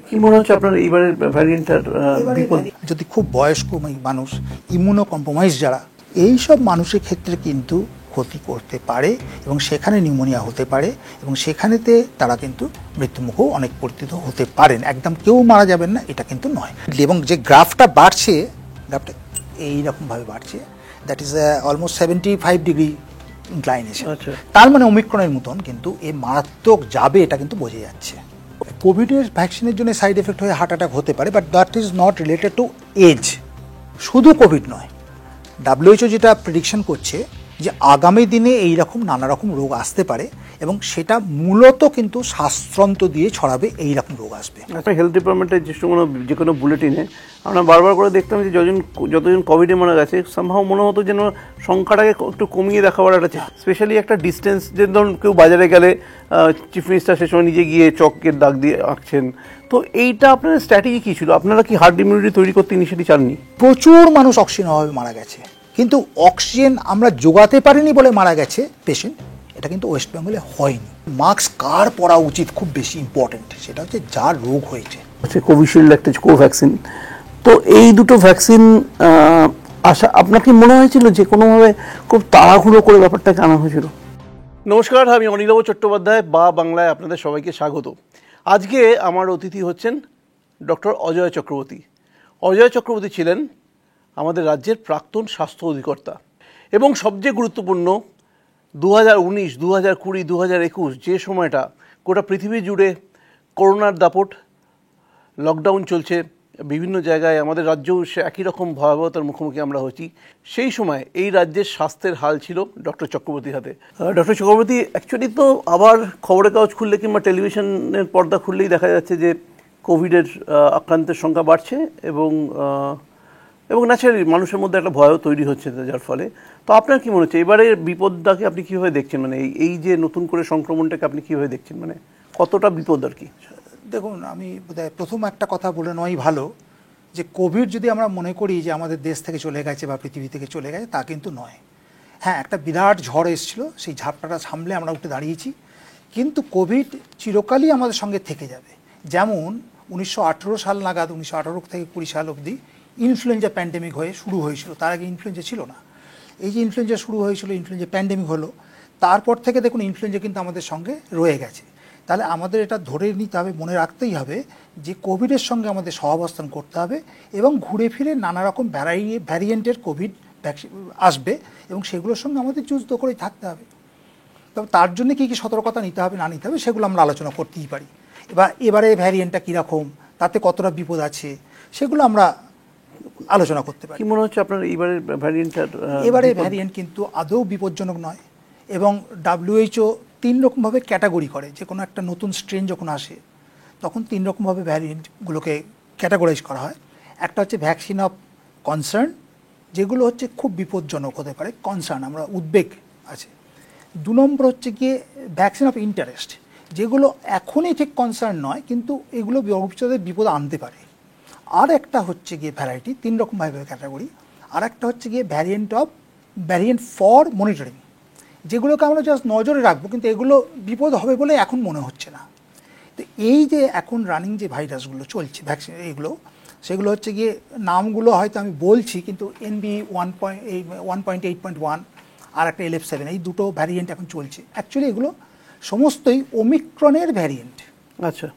কি মনে হচ্ছে আপনার এইবারের ভ্যারিয়েন্টটার বিপদ? যদি খুব বয়স্ক মানুষ, ইমিউনো কম্প্রোমাইজ যারা, এইসব মানুষের ক্ষেত্রে কিন্তু ক্ষতি করতে পারে এবং সেখানে নিউমোনিয়া হতে পারে এবং সেখানেতে তারা কিন্তু মৃত্যুমুখেও অনেক পরিচিত হতে পারেন। একদম কেউ মারা যাবেন না এটা কিন্তু নয়। এবং যে গ্রাফটা বাড়ছে, গ্রাফটা এইরকমভাবে বাড়ছে, that is almost 75 degree inclination. তার মানে ওমিক্রনের মতন কিন্তু এ মারাত্মক যাবে এটা কিন্তু বোঝা যাচ্ছে। কোভিডের ভ্যাকসিনের জন্য সাইড এফেক্ট হয়ে হার্ট অ্যাটাক হতে পারে, but that is not related to age. শুধু কোভিড নয়, WHO যেটা প্রেডিকশন করছে যে আগামী দিনে এইরকম নানা রকম রোগ আসতে পারে এবং সেটা মূলত কিন্তু শ্বাসতন্ত্র দিয়ে ছড়াবে, এইরকম রোগ আসবে। একটা হেলথ ডিপার্টমেন্টের যে কোনো বুলেটিনে আমরা বারবার করে দেখতাম যে যতজন কোভিডে মারা গেছে সম্ভব মনে হতো যেন সংখ্যাটাকে একটু কমিয়ে দেখাবার একটা, স্পেশালি একটা ডিস্টেন্স, যে ধরুন কেউ বাজারে গেলে চিফ মিনিস্টার সে সময় নিজে গিয়ে চকের দাগ দিয়ে আঁকছেন। তো এইটা আপনার স্ট্র্যাটেজি কী ছিল? আপনারা কি হার্ড ইমিউনিটি তৈরি করতে ইনিশিয়েটিভ চাননি? প্রচুর মানুষ অক্সিজেন অভাবে মারা গেছে, কিন্তু অক্সিজেন আমরা যোগাতে পারিনি বলে মারা গেছে পেশেন্ট, এটা কিন্তু ওয়েস্ট বেঙ্গলে হয়নি। মাস্ক কার পরা উচিত খুব বেশি ইম্পর্টেন্ট, সেটা হচ্ছে যার রোগ হয়েছে। কোভিশিল্ড একটা কোভ্যাক্সিন, তো এই দুটো ভ্যাকসিন আসা আপনার কি মনে হয়েছিল যে কোনোভাবে খুব তাড়াহুড়ো করে ব্যাপারটাকে আনা হয়েছিল? নমস্কার, আমি অনিলভ চট্টোপাধ্যায়, বাংলায় আপনাদের সবাইকে স্বাগত। আজকে আমার অতিথি হচ্ছেন ডক্টর অজয় চক্রবর্তী। অজয় চক্রবর্তী ছিলেন আমাদের রাজ্যের প্রাক্তন স্বাস্থ্য অধিকর্তা এবং সবচেয়ে গুরুত্বপূর্ণ 2019, 2020, 2021 যে সময়টা গোটা পৃথিবী জুড়ে করোনার দাপট, লকডাউন চলছে, বিভিন্ন জায়গায় আমাদের রাজ্যেও সে একই রকম ভয়াবহতার মুখোমুখি আমরা হচ্ছি, সেই সময় এই রাজ্যের স্বাস্থ্যের হাল ছিল ডক্টর চক্রবর্তীর হাতে। ডক্টর চক্রবর্তী, অ্যাকচুয়ালি তো আবার খবরের কাগজ খুললে কিংবা টেলিভিশনের পর্দা খুললেই দেখা যাচ্ছে যে কোভিডের আক্রান্তের সংখ্যা বাড়ছে এবং ন্যাচারালি মানুষের মধ্যে একটা ভয়ও তৈরি হচ্ছে, যার ফলে তো আপনার কি মনে হচ্ছে এবারের বিপদটাকে আপনি কীভাবে দেখছেন? মানে এই যে নতুন করে সংক্রমণটাকে আপনি কীভাবে দেখছেন, মানে কতটা বিপদ আর কি? দেখুন, আমি বোধহয় প্রথম একটা কথা বলে নেওয়াই ভালো যে কোভিড যদি আমরা মনে করি যে আমাদের দেশ থেকে চলে গেছে বা পৃথিবী থেকে চলে গেছে, তা কিন্তু নয়। হ্যাঁ, একটা বিরাট ঝড় এসেছিল, সেই ঝাপটাটা সামলে আমরা উঠে দাঁড়িয়েছি, কিন্তু কোভিড চিরকালই আমাদের সঙ্গে থেকে যাবে। যেমন 1918 সাল নাগাদ, 1918 থেকে 20 সাল অবধি ইনফ্লুয়েঞ্জা প্যান্ডেমিক হয়ে শুরু হয়েছিল। তার আগে ইনফ্লুয়েঞ্জা ছিল না। এই যে ইনফ্লুয়েঞ্জা শুরু হয়েছিল, ইনফ্লুয়েঞ্জা প্যান্ডেমিক হলো, তারপর থেকে দেখুন ইনফ্লুয়েঞ্জা কিন্তু আমাদের সঙ্গে রয়ে গেছে। তাহলে আমাদের এটা ধরে নিতে হবে, মনে রাখতেই হবে যে কোভিডের সঙ্গে আমাদের সহাবস্থান করতে হবে এবং ঘুরে ফিরে নানা রকম ভ্যারিয়েন্টের কোভিড ভ্যাকসিন আসবে এবং সেগুলোর সঙ্গে আমাদের যুদ্ধ করেই থাকতে হবে। তবে তার জন্য কী কী সতর্কতা নিতে হবে না নিতে হবে সেগুলো আমরা আলোচনা করতেই পারি। এবারে ভ্যারিয়েন্টটা কীরকম, তাতে কতটা বিপদ আছে, সেগুলো আমরা আলোচনা করতে পারি। কি মনে হচ্ছে আপনার এইবারের ভ্যারিয়েন্টটার? এবারে ভ্যারিয়েন্ট কিন্তু আদৌ বিপজ্জনক নয় এবং WHO 3 রকমভাবে ক্যাটাগরি করে। যে কোনো একটা নতুন স্ট্রেন যখন আসে তখন 3 রকমভাবে ভ্যারিয়েন্টগুলোকে ক্যাটাগরাইজ করা হয়। একটা হচ্ছে ভ্যাকসিন অফ কনসার্ন, যেগুলো হচ্ছে খুব বিপজ্জনক হতে পারে, কনসার্ন আমরা উদ্বেগ আছে। 2 নম্বর হচ্ছে গিয়ে ভ্যাকসিন অফ ইন্টারেস্ট, যেগুলো এখনই ঠিক কনসার্ন নয় কিন্তু এগুলো ভবিষ্যতে বিপদ আনতে পারে। আর একটা হচ্ছে গিয়ে ভ্যারাইটি, 3 রকমভাবে ক্যাটাগরি। আর একটা হচ্ছে গিয়ে ভ্যারিয়েন্ট ফর মনিটরিং, যেগুলোকে আমরা জাস্ট নজরে রাখবো কিন্তু এগুলো বিপদ হবে বলে এখন মনে হচ্ছে না। তো এই যে এখন রানিং যে ভাইরাসগুলো চলছে ভ্যাকসিন, এইগুলো সেগুলো হচ্ছে গিয়ে নামগুলো হয়তো আমি বলছি কিন্তু NB1.8.1 আর একটা LF7, এই দুটো ভ্যারিয়েন্ট এখন চলছে। অ্যাকচুয়ালি এগুলো সমস্তই ওমিক্রনের ভ্যারিয়েন্ট। আচ্ছা।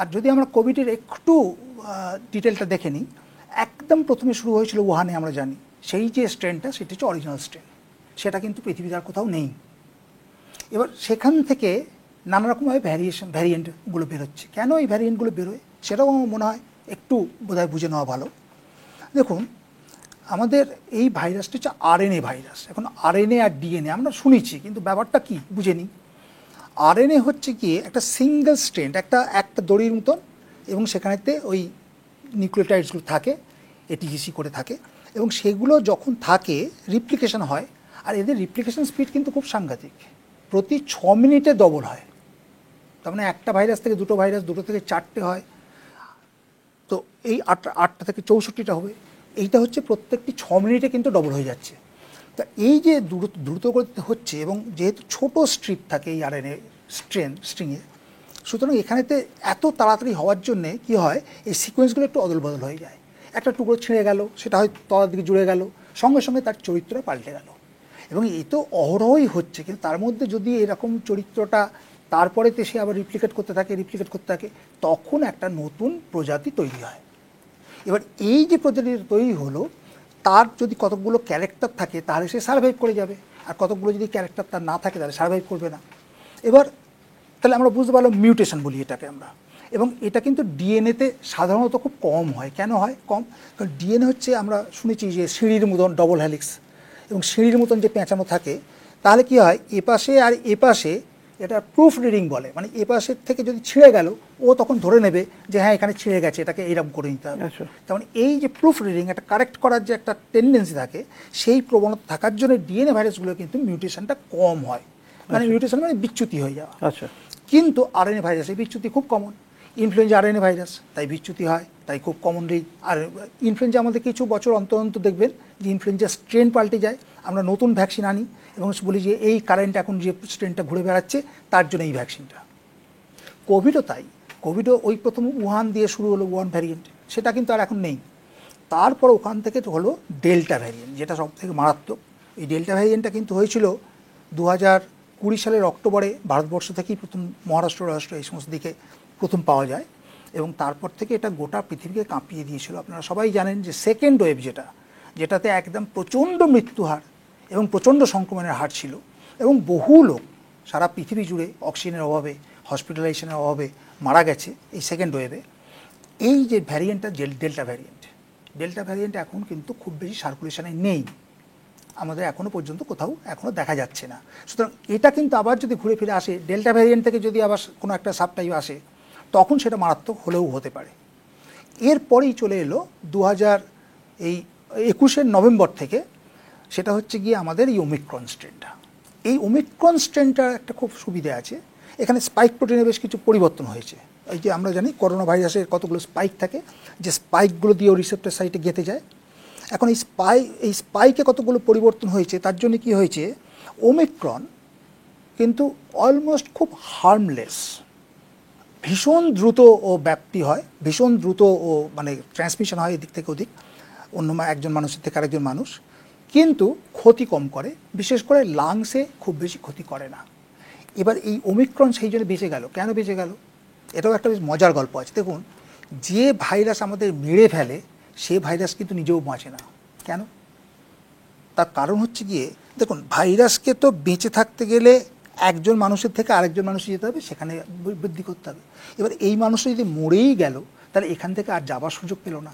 আর যদি আমরা কোভিডের একটু ডিটেলটা দেখে নিই, একদম প্রথমে শুরু হয়েছিল উহানে, আমরা জানি সেই যে স্ট্রেনটা সেটা হচ্ছে অরিজিনাল স্ট্রেন, সেটা কিন্তু পৃথিবীর আর কোথাও নেই। এবার সেখান থেকে নানা রকমভাবে ভ্যারিয়েন্টগুলো বেরোচ্ছে। কেন এই ভ্যারিয়েন্টগুলো বেরোয় সেটাও আমার মনে হয় একটু বোধহয় বুঝে নেওয়া ভালো। দেখুন, আমাদের এই ভাইরাসটা হচ্ছে RNA ভাইরাস। এখন RNA আর DNA আমরা শুনেছি, কিন্তু ব্যাপারটা কি বুঝে নিই। RNA হচ্ছে গিয়ে একটা সিঙ্গেল স্ট্রেন, একটা দড়ির মতন, এবং সেখানেতে ওই নিউক্লিওটাইডসগুলো থাকে, ATGC করে থাকে, এবং সেগুলো যখন থাকে রিপ্লিকেশন হয়। আর এদের রিপ্লিকেশন স্পিড কিন্তু খুব সাংঘাতিক, প্রতি 6 মিনিটে ডবল হয়। তার মানে একটা ভাইরাস থেকে দুটো ভাইরাস, দুটো থেকে 4টে হয়, তো এই 8টা থেকে 64টা হবে। এইটা হচ্ছে প্রত্যেকটি 6 মিনিটে কিন্তু ডবল হয়ে যাচ্ছে। তা এই যে দ্রুত করতে হচ্ছে এবং যেহেতু ছোট স্ট্রিপ থাকে এই RNA স্ট্রিংয়ে, সুতরাং এখানেতে এত তাড়াতাড়ি হওয়ার জন্যে কি হয়, এই সিকোয়েন্সগুলো একটু অদল বদল হয়ে যায়। একটা টুকরো ছিঁড়ে গেল, সেটা হয় তলার দিকে জুড়ে গেল, সঙ্গে সঙ্গে তার চরিত্র পাল্টে গেল। এবং এই তো অহরহই হচ্ছে, কিন্তু তার মধ্যে যদি এরকম চরিত্রটা তারপরেতে সে আবার রিপ্লিকেট করতে থাকে, তখন একটা নতুন প্রজাতি তৈরি হয়। এবার এই যে প্রজাতিটা তৈরি হলো, তার যদি কতকগুলো ক্যারেক্টার থাকে তাহলে সে সার্ভাইভ করে যাবে, আর কতকগুলো যদি ক্যারেক্টার তার না থাকে তাহলে সার্ভাইভ করবে না। এবার তাহলে আমরা বুঝতে পারলাম মিউটেশন বলি এটাকে আমরা। এবং এটা কিন্তু ডিএনএতে সাধারণত খুব কম হয়। কেন হয় কম? কারণ ডিএনএ হচ্ছে, আমরা শুনেছি যে সিঁড়ির মতন ডবল হ্যালিক্স, এবং সিঁড়ির মতন যে পেঁচানো থাকে, তাহলে কি হয়, এপাশে আর এপাশে এটা প্রুফ রিডিং বলে, মানে এপাশের থেকে যদি ছিঁড়ে গেল ও তখন ধরে নেবে যে হ্যাঁ এখানে ছিঁড়ে গেছে, এটাকে এইরকম করে নিতে হবে। তার মানে এই যে প্রুফ রিডিং, একটা কারেক্ট করার যে একটা টেন্ডেন্সি থাকে, সেই প্রবণতা থাকার জন্য ডিএনএ ভাইরাসগুলো কিন্তু মিউটেশনটা কম হয়। মানে মিউটেশন মানে বিচ্যুতি হয়ে যাওয়া। আচ্ছা। কিন্তু আরএনএ ভাইরাসে বিচ্যুতি খুব কমন। ইনফ্লুয়েঞ্জা আরএনএ ভাইরাস, তাই বিচ্যুতি হয়, তাই খুব কমনলি। আর ইনফ্লুয়েঞ্জা আমাদের কিছু বছর অন্তর অন্তর দেখবেন যে ইনফ্লুয়েঞ্জা স্ট্রেন পাল্টে যায়, আমরা নতুন ভ্যাকসিন আনি এবং বলি যে এই কারেন্ট এখন যে স্ট্রেনটা ঘুরে বেড়াচ্ছে তার জন্য এই ভ্যাকসিনটা। কোভিডও তাই, কোভিডও ওই প্রথম উহান দিয়ে শুরু হলো, উহান ভ্যারিয়েন্ট, সেটা কিন্তু আর এখন নেই। তারপর ওখান থেকে হলো ডেল্টা ভ্যারিয়েন্ট, যেটা সব থেকে মারাত্মক। এই ডেল্টা ভ্যারিয়েন্টটা কিন্তু হয়েছিল 2020 সালের অক্টোবরে, ভারতবর্ষ থেকেই প্রথম, মহারাষ্ট্র এই সমস্ত দিকে প্রথম পাওয়া যায়, এবং তারপর থেকে এটা গোটা পৃথিবীকে কাঁপিয়ে দিয়েছিল। আপনারা সবাই জানেন যে সেকেন্ড ওয়েভ যেটাতে একদম প্রচণ্ড মৃত্যুহার এবং প্রচণ্ড সংক্রমণের হার ছিল, এবং বহু লোক সারা পৃথিবী জুড়ে অক্সিজেনের অভাবে, হসপিটালাইজেশনের অভাবে মারা গেছে এই সেকেন্ড ওয়েভে। এই যে ভ্যারিয়েন্টটা ডেল্টা ভ্যারিয়েন্ট এখন কিন্তু খুব বেশি সার্কুলেশনে নেই, আমাদের এখনও পর্যন্ত কোথাও এখনও দেখা যাচ্ছে না। সুতরাং এটা কিন্তু আবার যদি ঘুরে ফিরে আসে, ডেল্টা ভ্যারিয়েন্ট থেকে যদি আবার কোনো একটা সাবটাইপ আসে, তখন সেটা মারাত্মক হলেও হতে পারে। এরপরেই চলে এলো 2021 নভেম্বর থেকে, সেটা হচ্ছে গিয়ে আমাদের এই ওমিক্রন স্ট্রেনটা। এই ওমিক্রন স্ট্রেনটার একটা খুব সুবিধা আছে, এখানে স্পাইক প্রোটিনে বেশ কিছু পরিবর্তন হয়েছে। এই যে আমরা জানি করোনা ভাইরাসের কতগুলো স্পাইক থাকে, যে স্পাইকগুলো দিয়েও রিসেপ্টর সাইটে গেঁথে যায়। এখন এই স্পাইকে কতগুলো পরিবর্তন হয়েছে, তার জন্য কি হয়েছে, ওমিক্রন কিন্তু অলমোস্ট খুব হার্মলেস, ভীষণ দ্রুত ও ব্যাপ্তি হয়, ভীষণ দ্রুত ও মানে ট্রান্সমিশন হয় এদিক থেকে ওদিক, অন্য একজন মানুষের থেকে আরেকজন মানুষ, কিন্তু ক্ষতি কম করে, বিশেষ করে লাংসে খুব বেশি ক্ষতি করে না। এবার এই ওমিক্রন সেই জন্য বেঁচে গেল। কেন বেঁচে গেল? এটাও একটা বেশ মজার গল্প আছে। দেখুন, যে ভাইরাস আমাদের মেরে ফেলে সে ভাইরাস কিন্তু নিজেও বাঁচে না। কেন? তার কারণ হচ্ছে গিয়ে, দেখুন, ভাইরাসকে তো বেঁচে থাকতে গেলে একজন মানুষের থেকে আরেকজন মানুষে যেতে হবে, সেখানে বৃদ্ধি করতে হবে। এবার এই মানুষটা যদি মরেই গেল, তাহলে এখান থেকে আর যাবার সুযোগ পেল না।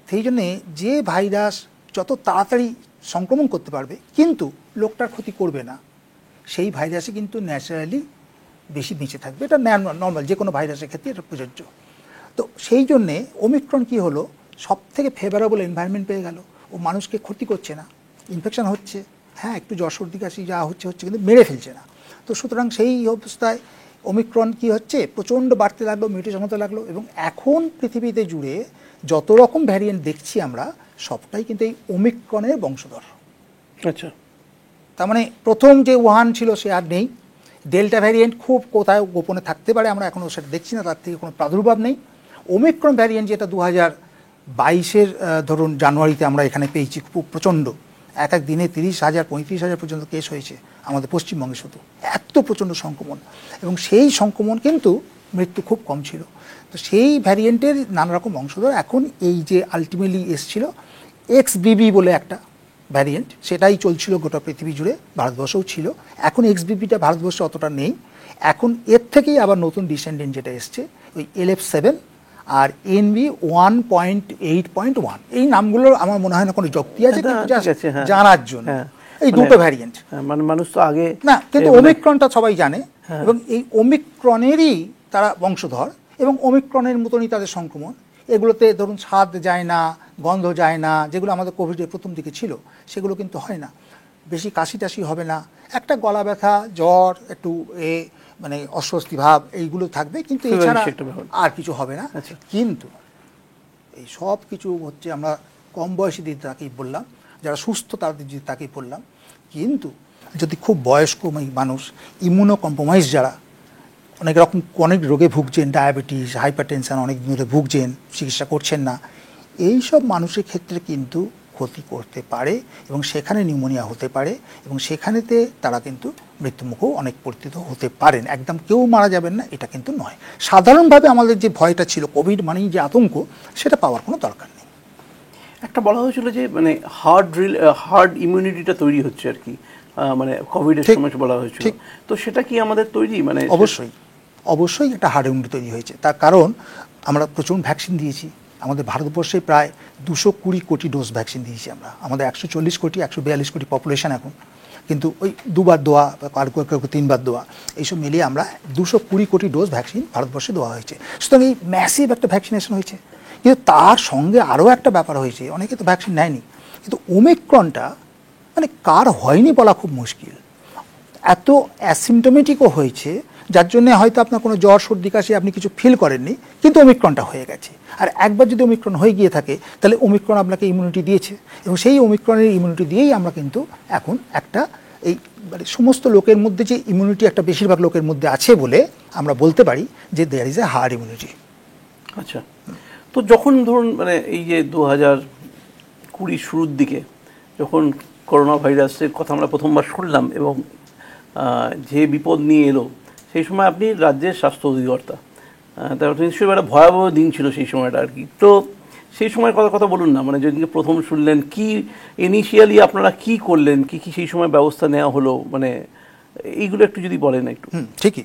সেই জন্যে যে ভাইরাস যত তাড়াতাড়ি সংক্রমণ করতে পারবে কিন্তু লোকটার ক্ষতি করবে না, সেই ভাইরাসই কিন্তু ন্যাচারালি বেশি বেঁচে থাকবে। এটা নর্মাল যে কোনো ভাইরাসের ক্ষেত্রে এটা প্রযোজ্য। তো সেই জন্যে ওমিক্রন কী হলো, সব থেকে ফেভারেবল এনভায়রনমেন্ট পেয়ে গেল, ও মানুষকে ক্ষতি করছে না, ইনফেকশন হচ্ছে, হ্যাঁ একটু জ্বর সর্দি কাশি যা হচ্ছে কিন্তু মেরে ফেলছে না। তো সুতরাং সেই অবস্থায় ওমিক্রন কি হচ্ছে, প্রচণ্ড বাড়তে লাগলো, মিউটেশন হতে লাগলো, এবং এখন পৃথিবীতে জুড়ে যত রকম ভ্যারিয়েন্ট দেখছি আমরা, সবটাই কিন্তু এই ওমিক্রনের বংশধর। আচ্ছা। তার মানে প্রথম যে উহান ছিল সে আর নেই, ডেল্টা ভ্যারিয়েন্ট খুব কোথায় গোপনে থাকতে পারে, আমরা এখনও সেটা দেখছি না, তার থেকে কোনো প্রাদুর্ভাব নেই। ওমিক্রন ভ্যারিয়েন্ট যেটা 2022 ধরুন জানুয়ারিতে আমরা এখানে পেয়েছি, খুব প্রচণ্ড, এক দিনে 30,000 35,000 পর্যন্ত কেস হয়েছে আমাদের পশ্চিমবঙ্গে শুধু, এত প্রচণ্ড সংক্রমণ, এবং সেই সংক্রমণ কিন্তু মৃত্যু খুব কম ছিল। তো সেই ভ্যারিয়েন্টের নানা রকম বংশধর এখন এই যে আলটিমেটলি এসছিল XBB বলে একটা ভ্যারিয়েন্ট, সেটাই চলছিল গোটা পৃথিবী জুড়ে, ভারতবর্ষও ছিল। এখন XBBটা ভারতবর্ষে অতটা নেই, এখন এর থেকেই আবার নতুন ডিসেন্ডেন্ট যেটা এসছে ওই LF7 আর NV1.8.1, এই নামগুলোর আমার মনে হয় না কোনো যুক্তি আছে জানার জন্য, এই দুটো ভ্যারিয়েন্ট। মানে মানুষ তো আগে না, কিন্তু ওমিক্রনটা সবাই জানে, এবং এই ওমিক্রনেরই তারা বংশধর, এবং ওমিক্রনের মতনই তাদের সংক্রমণ। এগুলোতে ধরুন স্বাদ যায় না, গন্ধ যায় না, যেগুলো আমাদের কোভিডের প্রথম দিকে ছিল সেগুলো কিন্তু হয় না, বেশি কাশি টাশি হবে না, একটা গলা ব্যথা, জ্বর, একটু মানে অস্বস্তি ভাব এইগুলো থাকবে, কিন্তু এছাড়া আর কিছু হবে না। কিন্তু এই সব কিছু হচ্ছে আমরা কম বয়সীদের তাকেই বললাম, যারা সুস্থ তাদের তাকেই বললাম, কিন্তু যদি খুব বয়স্ক মানুষ, ইমিউনো কম্প্রোমাইজ যারা, অনেক রোগে ভুগছেন, ডায়াবেটিস, হাইপারটেনশন অনেক দিন ধরে ভুগছেন, চিকিৎসা করছেন না, এই সব মানুষের ক্ষেত্রে কিন্তু ক্ষতি করতে পারে এবং সেখানে নিউমোনিয়া হতে পারে এবং সেখানেতে তারা কিন্তু মৃত্যুমুখেও অনেক পতিত হতে পারেন। একদম কেউ মারা যাবেন না এটা কিন্তু নয়। সাধারণভাবে আমাদের যে ভয়টা ছিল কোভিড মানেই যে আতঙ্ক, সেটা পাওয়ার কোনো দরকার নেই। একটা বলা হয়েছিল যে মানে হার্ড ইমিউনিটিটা তৈরি হচ্ছে আর কি, মানে কোভিডের সময় বলা হয়েছিল, তো সেটা কি আমাদের তৈরি? মানে অবশ্যই একটা হার্ড ইমিউনিটি তৈরি হয়েছে। তার কারণ আমরা প্রচুর ভ্যাকসিন দিয়েছি। আমাদের ভারতবর্ষে প্রায় 220 কোটি ডোজ ভ্যাকসিন দিয়েছি আমরা। আমাদের 140 কোটি 142 কোটি পপুলেশন এখন, কিন্তু ওই 2 বার দেওয়া বা কারো 3 বার দেওয়া এইসব মিলিয়ে আমরা 220 কোটি ডোজ ভ্যাকসিন ভারতবর্ষে দেওয়া হয়েছে। সুতরাং এই ম্যাসিভ একটা ভ্যাকসিনেশন হয়েছে। কিন্তু তার সঙ্গে আরও একটা ব্যাপার হয়েছে, অনেকে তো ভ্যাকসিন নেয়নি, কিন্তু ওমিক্রনটা মানে কার হয়নি বলা খুব মুশকিল, এত অ্যাসিমটোমেটিকও হয়েছে যার জন্য হয়তো আপনার কোনো জ্বর সর্দি কাশি আপনি কিছু ফিল করেননি, কিন্তু ওমিক্রনটা হয়ে গেছে। আর একবার যদি ওমিক্রন হয়ে গিয়ে থাকে তাহলে ওমিক্রন আপনাকে ইমিউনিটি দিয়েছে এবং সেই ওমিক্রনের ইমিউনিটি দিয়েই আমরা কিন্তু এখন একটা এই মানে সমস্ত লোকের মধ্যে যে ইমিউনিটি একটা বেশিরভাগ লোকের মধ্যে আছে বলে আমরা বলতে পারি যে there is a herd immunity. আচ্ছা, তো যখন ধরুন মানে এই যে 2020 শুরুর দিকে যখন করোনা ভাইরাসের কথা আমরা প্রথমবার শুনলাম এবং যে বিপদ নিয়ে এলো, সেই সময় আপনি রাজ্যের স্বাস্থ্য অধিকর্তা, তার নিশ্চয়ই একটা ভয়াবহ দিন ছিল সেই সময়টা আর কি। তো সেই সময় কথা বলুন না, মানে যেদিনকে প্রথম শুনলেন কি ইনিশিয়ালি আপনারা কি করলেন, কি সেই সময় ব্যবস্থা নেওয়া হলো, মানে এইগুলো একটু যদি বলেন একটু। ঠিকই,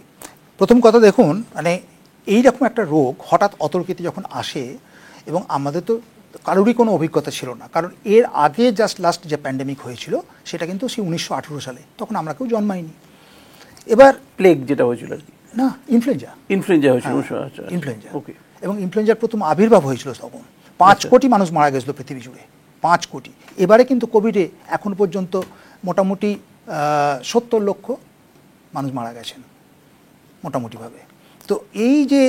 প্রথম কথা দেখুন, মানে এইরকম একটা রোগ হঠাৎ অতর্কিতে যখন আসে এবং আমাদের তো কারোরই কোনো অভিজ্ঞতা ছিল না, কারণ এর আগে জাস্ট লাস্ট যে প্যান্ডেমিক হয়েছিল সেটা কিন্তু সেই 1918 সালে, তখন আমরা কেউ জন্মাইনি। এবার প্লেগ যেটা হয়েছিল আর কি, না ইনফ্লুয়েঞ্জা হয়েছিল, ইনফ্লুয়েঞ্জা, ওকে। এবং ইনফ্লুয়েঞ্জার প্রথম আবির্ভাব হয়েছিল তখন 5 কোটি মানুষ মারা গেছিল পৃথিবী জুড়ে, 5 কোটি। এবারে কিন্তু কোভিডে এখন পর্যন্ত মোটামুটি 70 লক্ষ মানুষ মারা গেছেন মোটামুটিভাবে। তো এই যে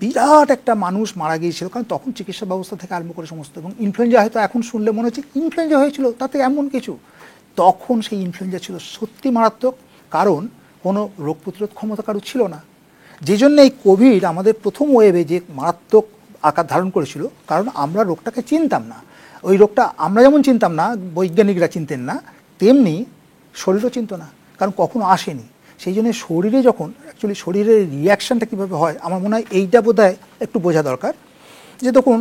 বিরাট একটা মানুষ মারা গিয়েছিল, কারণ তখন চিকিৎসা ব্যবস্থা থেকে আরম্ভ করে সমস্ত, এবং ইনফ্লুয়েঞ্জা হয়তো এখন শুনলে মনে হচ্ছে ইনফ্লুয়েঞ্জা হয়েছিল তাতে এমন কিছু, তখন সেই ইনফ্লুয়েঞ্জা ছিল সত্যি মারাত্মক, কারণ কোনো রোগ প্রতিরোধ ক্ষমতা কারো ছিল না। যে জন্য এই কোভিড আমাদের প্রথম ওয়েভে যে মারাত্মক আকার ধারণ করেছিল, কারণ আমরা রোগটাকে চিনতাম না। ওই রোগটা আমরা যেমন চিনতাম না, বৈজ্ঞানিকরা চিনতেন না, তেমনি শরীরও চিনত না, কারণ কখনো আসেনি। সেই জন্য শরীরে যখন অ্যাকচুয়ালি শরীরের রিয়াকশানটা কীভাবে হয়, আমার মনে হয় এইটা বোধহয় একটু বোঝা দরকার। যে দেখুন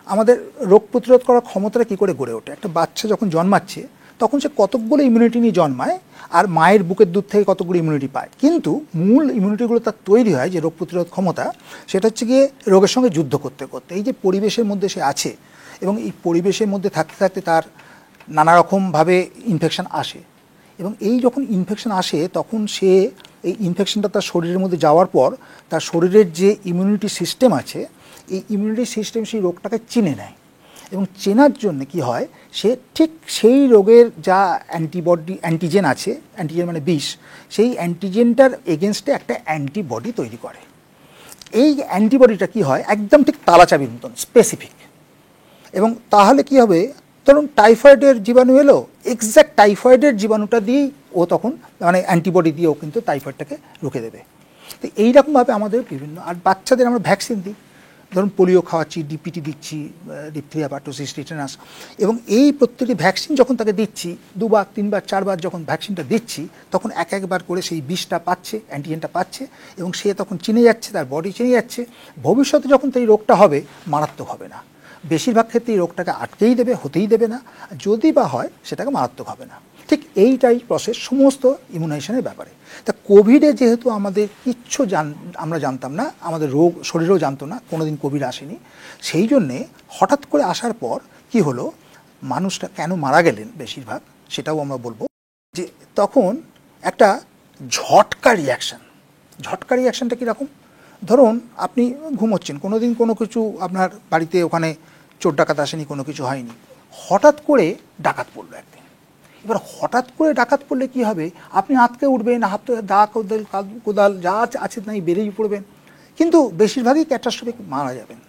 আমাদের রোগ প্রতিরোধ করার ক্ষমতাটা কী করে গড়ে ওঠে। একটা বাচ্চা যখন জন্মাচ্ছে তখন সে কতকগুলো ইমিউনিটি নিয়ে জন্মায়, আর মায়ের বুকের দুধ থেকে কতগুলো ইমিউনিটি পায়, কিন্তু মূল ইমিউনিটিগুলো তার তৈরি হয় যে রোগ প্রতিরোধ ক্ষমতা, সেটা হচ্ছে গিয়ে রোগের সঙ্গে যুদ্ধ করতে করতে। এই যে পরিবেশের মধ্যে সে আছে এবং এই পরিবেশের মধ্যে থাকতে থাকতে তার নানা রকমভাবে ইনফেকশান আসে, এবং এই যখন ইনফেকশান আসে তখন সে এই ইনফেকশনটা তার শরীরের মধ্যে যাওয়ার পর তার শরীরের যে ইমিউনিটি সিস্টেম আছে, এই ইমিউনিটি সিস্টেম সেই রোগটাকে চিনে নেয়, এবং চেনার জন্য কি হয়, সে ঠিক সেই রোগের যা অ্যান্টিজেন আছে, অ্যান্টিজেন মানে বিষ, সেই অ্যান্টিজেনটার এগেনস্টে একটা অ্যান্টিবডি তৈরি করে। এই অ্যান্টিবডিটা কি হয়, একদম ঠিক তালাচাবির মতন স্পেসিফিক। এবং তাহলে কি হবে, ধরুন টাইফয়েডের জীবাণু এলো, এক্স্যাক্ট টাইফয়েডের জীবাণুটা দিয়েই ও তখন মানে অ্যান্টিবডি দিয়েও কিন্তু টাইফয়েডটাকে রুখে দেবে। তো এইরকমভাবে আমাদের বিভিন্ন, আর বাচ্চাদের আমরা ভ্যাকসিন দিই, ধরুন পোলিও খাওয়াচ্ছি, ডিপিটি দিচ্ছি, ডিপথেরিয়া, পার্টোসিস, টিটেনাস, এবং এই প্রত্যেকটি ভ্যাকসিন যখন তাকে দিচ্ছি 2 বার 3 বার 4 বার যখন ভ্যাকসিনটা দিচ্ছি, তখন একবার করে সেই বিষটা পাচ্ছে, অ্যান্টিজেনটা পাচ্ছে, এবং সে তখন চিনে যাচ্ছে, তার বডি চিনে যাচ্ছে, ভবিষ্যতে যখন তার এই রোগটা হবে মারাত্মক হবে না। বেশিরভাগ ক্ষেত্রে এই রোগটাকে আটকেই দেবে, হতেই দেবে না, যদি বা হয় সেটাকে মারাত্মক হবে না। ঠিক এইটাই প্রসেস সমস্ত ইমিউনাইজেশনের ব্যাপারে। তা কোভিডে যেহেতু আমাদের কিচ্ছু আমরা জানতাম না, আমাদের রোগ শরীরেও জানতো না, কোনোদিন কোভিড আসেনি, সেই জন্যে হঠাৎ করে আসার পর কি হলো, মানুষটা কেন মারা গেলেন বেশিরভাগ সেটাও আমরা বলবো। যে তখন একটা ঝটকা রিয়াকশানটা কীরকম, ধরুন আপনি ঘুমোচ্ছেন, কোনোদিন কোনো কিছু আপনার বাড়িতে ওখানে চোর ডাকাত আসেনি, কোনো কিছু হয়নি, হঠাৎ করে ডাকাত পড়লো একদিন। এবার হঠাৎ করে ডাকাত পড়লে কি হবে, আপনি আঁতকে উঠবেন, হাত দা কোদাল যা আছে নাই বেরিয়ে পড়বেন, কিন্তু বেশিরভাগই ক্যাটাস্ট্রফিক মারা যাবেন।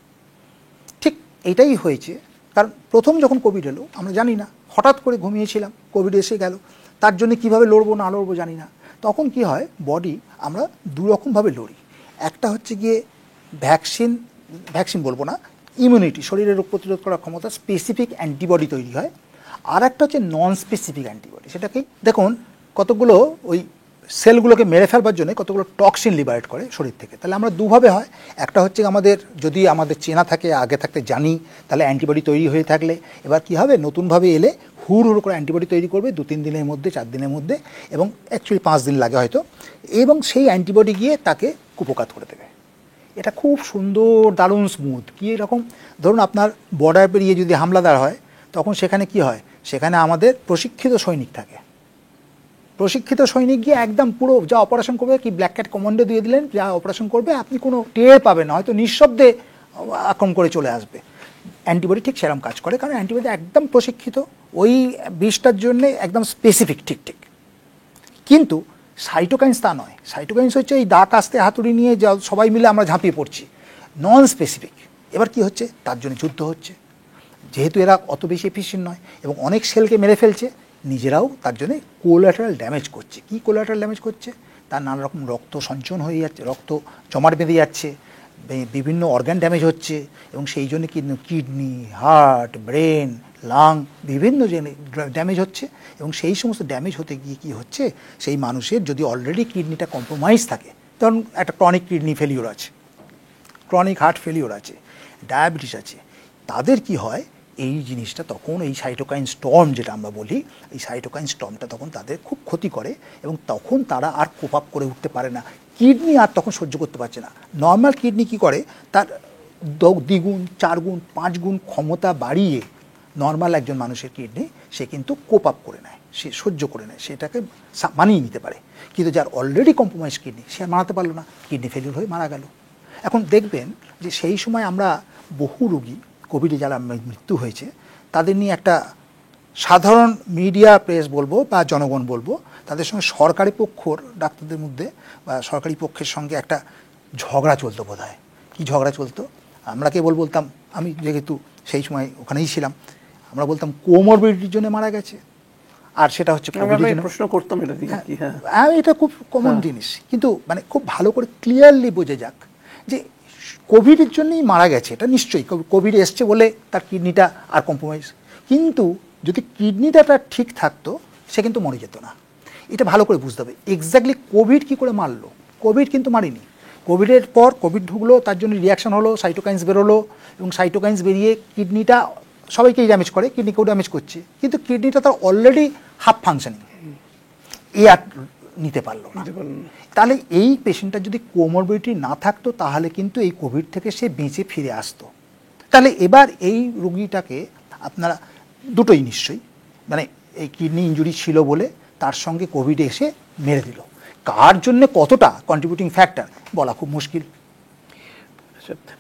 ঠিক এটাই হয়েছে, কারণ প্রথম যখন কোভিড এলো আমরা জানি না, হঠাৎ করে ঘুমিয়েছিলাম, কোভিড এসে গেল, তার জন্য কীভাবে লড়বো না লড়বো জানি না। তখন কি হয়, বডি আমরা দুরকমভাবে লড়ি। একটা হচ্ছে গিয়ে ভ্যাকসিন বলবো না, ইমিউনিটি, শরীরের রোগ প্রতিরোধ করার ক্ষমতা, স্পেসিফিক অ্যান্টিবডি তৈরি হয়। আর একটা হচ্ছে নন স্পেসিফিক অ্যান্টিবডি। সেটা কি? দেখুন, কতগুলো ওই সেলগুলোকে মেরে ফেলবার জন্য কতগুলো টক্সিন লিবারেট করে শরীর থেকে। তাহলে আমরা দুভাবে হয়, একটা হচ্ছে আমাদের যদি আমাদের চেনা থাকে, আগে থাকতে জানি, তাহলে অ্যান্টিবডি তৈরি হয়ে থাকলে এবার কী হবে, নতুনভাবে এলে হুড় করে অ্যান্টিবডি তৈরি করবে 2-3 দিনের মধ্যে, 4 দিনের মধ্যে, এবং অ্যাকচুয়ালি 5 দিন লাগে হয়তো, এবং সেই অ্যান্টিবডি গিয়ে তাকে কুপোকাত করে দেবে। এটা খুব সুন্দর, দারুণ স্মুথ। কী এরকম, ধরুন আপনার বর্ডার পেরিয়ে যদি হামলাদার হয়, তখন সেখানে কি হয়, সেখানে আমাদের প্রশিক্ষিত সৈনিক থাকে। প্রশিক্ষিত সৈনিক গিয়ে একদম পুরো যা অপারেশন করবে, কি ব্ল্যাক ক্যাট কমান্ডো দিয়ে দিলেন, যা অপারেশন করবে, আপনি কোনো টের পাবেন না, হয়তো নিঃশব্দে আক্রমণ করে চলে আসবে। অ্যান্টিবডি ঠিক সেরকম কাজ করে, কারণ অ্যান্টিবডি একদম প্রশিক্ষিত, ওই বিষটার জন্যে একদম স্পেসিফিক, ঠিক। কিন্তু সাইটোকাইন্স তা নয়। সাইটোকাইন্স হচ্ছে এই দাঁত আসতে হাতুড়ি নিয়ে যা সবাই মিলে আমরা ঝাঁপিয়ে পড়ছি, নন স্পেসিফিক। এবার কি হচ্ছে, তার জন্য যুদ্ধ হচ্ছে। যেহেতু এরা অত বেশি এফিশিয়েন্ট নয় এবং অনেক সেলকে মেরে ফেলছে, নিজেরাও তার জন্য কোলাটারাল ড্যামেজ করছে। কি কোলাটারাল ড্যামেজ করছে? তার নানা রকম রক্ত সঞ্চন হয়ে যাচ্ছে, রক্ত জমাট বেঁধে যাচ্ছে, বিভিন্ন অর্গান ড্যামেজ হচ্ছে, এবং সেই জন্য কিডনি, হার্ট, ব্রেন, লাং বিভিন্ন ড্যামেজ হচ্ছে। এবং সেই সমস্ত ড্যামেজ হতে গিয়ে কী হচ্ছে, সেই মানুষের যদি অলরেডি কিডনিটা কম্প্রোমাইজ থাকে, ধরুন একটা ক্রনিক কিডনি ফেলিওর আছে, ক্রনিক হার্ট ফেলিওর আছে, ডায়াবেটিস আছে, তাদের কি হয়, এই জিনিসটা তখন এই সাইটোকাইন স্টর্ম যেটা আমরা বলি, এই সাইটোকাইন স্টর্মটা তখন তাদের খুব ক্ষতি করে, এবং তখন তারা আর কোপ আপ করে উঠতে পারে না। কিডনি আর তখন সহ্য করতে পারছে না। নর্মাল কিডনি কি করে, তার 2 গুণ 4 গুণ 5 গুণ ক্ষমতা বাড়িয়ে নর্মাল একজন মানুষের কিডনি সে কিন্তু কোপ আপ করে নেয়, সে সহ্য করে নেয়, সেটাকে মানিয়ে নিতে পারে। কিন্তু যার অলরেডি কম্প্রোমাইজ কিডনি, সে আর মানাতে পারলো না, কিডনি ফেলিওর হয়ে মারা গেল। এখন দেখবেন যে সেই সময় আমরা বহু রোগী, কোভিডে যারা মৃত্যু হয়েছে, তাদের নিয়ে একটা সাধারণ মিডিয়া প্রেস বলবো বা জনগণ বলবো, তাদের সঙ্গে সরকারি পক্ষর ডাক্তারদের মধ্যে বা সরকারি পক্ষের সঙ্গে একটা ঝগড়া চলতো বোধহয়। কী ঝগড়া চলতো? আমরা কেবল বলতাম, আমি যেহেতু সেই সময় ওখানেই ছিলাম, আমরা বলতাম কোমরবিডিটির জন্য মারা গেছে, আর সেটা হচ্ছে প্রশ্ন করতাম এটা নিয়ে। হ্যাঁ, এটা খুব কমন জিনিস, কিন্তু মানে খুব ভালো করে ক্লিয়ারলি বোঝা যাক যে কোভিডের জন্যই মারা গেছে, এটা নিশ্চয়ই কোভিড এসছে বলে তার কিডনিটা আর কম্প্রোমাইজ। কিন্তু যদি কিডনিটা তার ঠিক থাকতো, সে কিন্তু মরে যেত না। এটা ভালো করে বুঝতে হবে। এক্স্যাক্টলি কোভিড কী করে মারলো? কোভিড কিন্তু মারিনি। কোভিডের পর কোভিড ঢুকলো, তার জন্য রিয়াকশন হলো, সাইটোকাইন্স বেরোলো, এবং সাইটোকাইন্স বেরিয়ে কিডনিটা সবাইকেই ড্যামেজ করে, কিডনিকেও ড্যামেজ করছে, কিন্তু কিডনিটা তার অলরেডি হাফ ফাংশনিং, এ আর নিতে পারলো না। তাহলে এই পেশেন্টটা যদি কোমরবিডিটি না থাকতো, তাহলে কিন্তু এই কোভিড থেকে সে বেঁচে ফিরে আসতো। তাহলে এবার এই রোগীটাকে আপনারা দুটোই নিশ্চয়ই, মানে এই কিডনি ইনজুরি ছিল বলে তার সঙ্গে কোভিড এসে মেরে দিল। কার জন্য কতটা কন্ট্রিবিউটিং ফ্যাক্টর বলা খুব মুশকিল।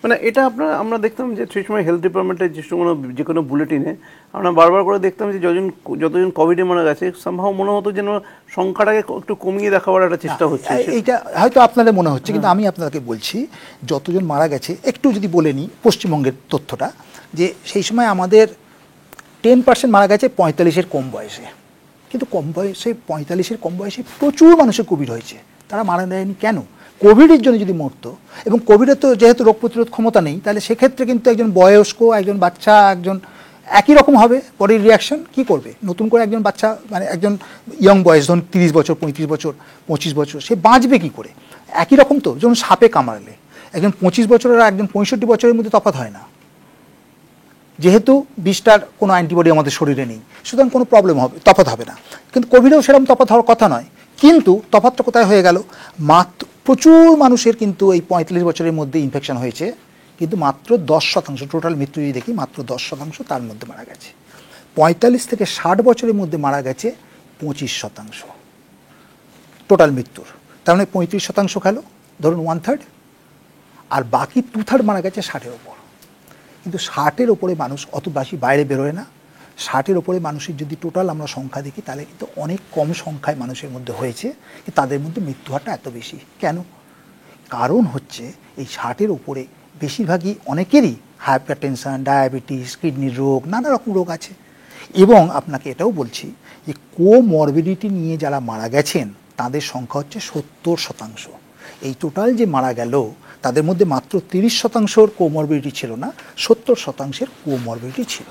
মানে এটা আমরা দেখতাম যে সেই সময় হেলথ ডিপার্টমেন্টের যে কোনো বুলেটিনে আমরা বারবার করে দেখতাম যে যতজন কোভিডে মারা গেছে, সম্ভব মনে হতো যেন সংখ্যাটাকে একটু কমিয়ে দেখাবার একটা চেষ্টা হচ্ছে। এইটা হয়তো আপনাদের মনে হচ্ছে, কিন্তু আমি আপনাদেরকে বলছি যতজন মারা গেছে, একটু যদি বলে নিই পশ্চিমবঙ্গের তথ্যটা, যে সেই সময় আমাদের 10% মারা গেছে 45-এর কম বয়সে। কিন্তু কম বয়সে, 45-এর কম বয়সে প্রচুর মানুষের কোভিড হয়েছে, তারা মারা যায়নি কেন? কোভিডের জন্য যদি মরতো, এবং কোভিডের তো যেহেতু রোগ প্রতিরোধ ক্ষমতা নেই, তাহলে সেক্ষেত্রে কিন্তু একজন বয়স্ক, একজন বাচ্চা, একজন একই রকম হবে বডির রিয়াকশন। কি করবে? নতুন করে একজন বাচ্চা, মানে একজন ইয়ং বয়স, ধরুন 30 বছর, 35 বছর, 25 বছর, সে বাঁচবে কি করে? একই রকম তো, যেমন সাপে কামড়ালে একজন 25 বছরের আর একজন 65 বছরের মধ্যে তফাৎ হয় না, যেহেতু বিষটার কোনো অ্যান্টিবডি আমাদের শরীরে নেই, সুতরাং কোনো প্রবলেম হবে, তফাৎ হবে না। কিন্তু কোভিডেও সেরকম তফাৎ হওয়ার কথা নয়। কিন্তু তফাৎটা কোথায় হয়ে গেল? মাত্র প্রচুর মানুষের কিন্তু এই 45 বছরের মধ্যে ইনফেকশন হয়েছে, কিন্তু মাত্র 10%, টোটাল মৃত্যু যদি দেখি মাত্র 10% তার মধ্যে মারা গেছে। 45 থেকে 60 বছরের মধ্যে মারা গেছে 25% টোটাল মৃত্যুর। তার মানে 35% গেল, ধরুন 1/3, আর বাকি 2/3 মারা গেছে 60-এর ওপর। কিন্তু 60-এর ওপরে মানুষ অত বেশি বাইরে বেরোয় না। 60-এর ওপরে মানুষের যদি টোটাল আমরা সংখ্যা দেখি, তাহলে কিন্তু অনেক কম সংখ্যায় মানুষের মধ্যে হয়েছে, তাদের মধ্যে মৃত্যু হারটা এত বেশি কেন? কারণ হচ্ছে এই 60-এর ওপরে বেশিরভাগই অনেকেরই হাইপারটেনশন, ডায়াবেটিস, কিডনির রোগ, নানা রকম রোগ আছে। এবং আপনাকে এটাও বলছি যে কোমরবিডিটি নিয়ে যারা মারা গেছেন, তাদের সংখ্যা হচ্ছে 70%। এই টোটাল যে মারা গেল তাদের মধ্যে মাত্র 30% কোমরবিডিটি ছিল না, 70% কোমরবিডিটি ছিল।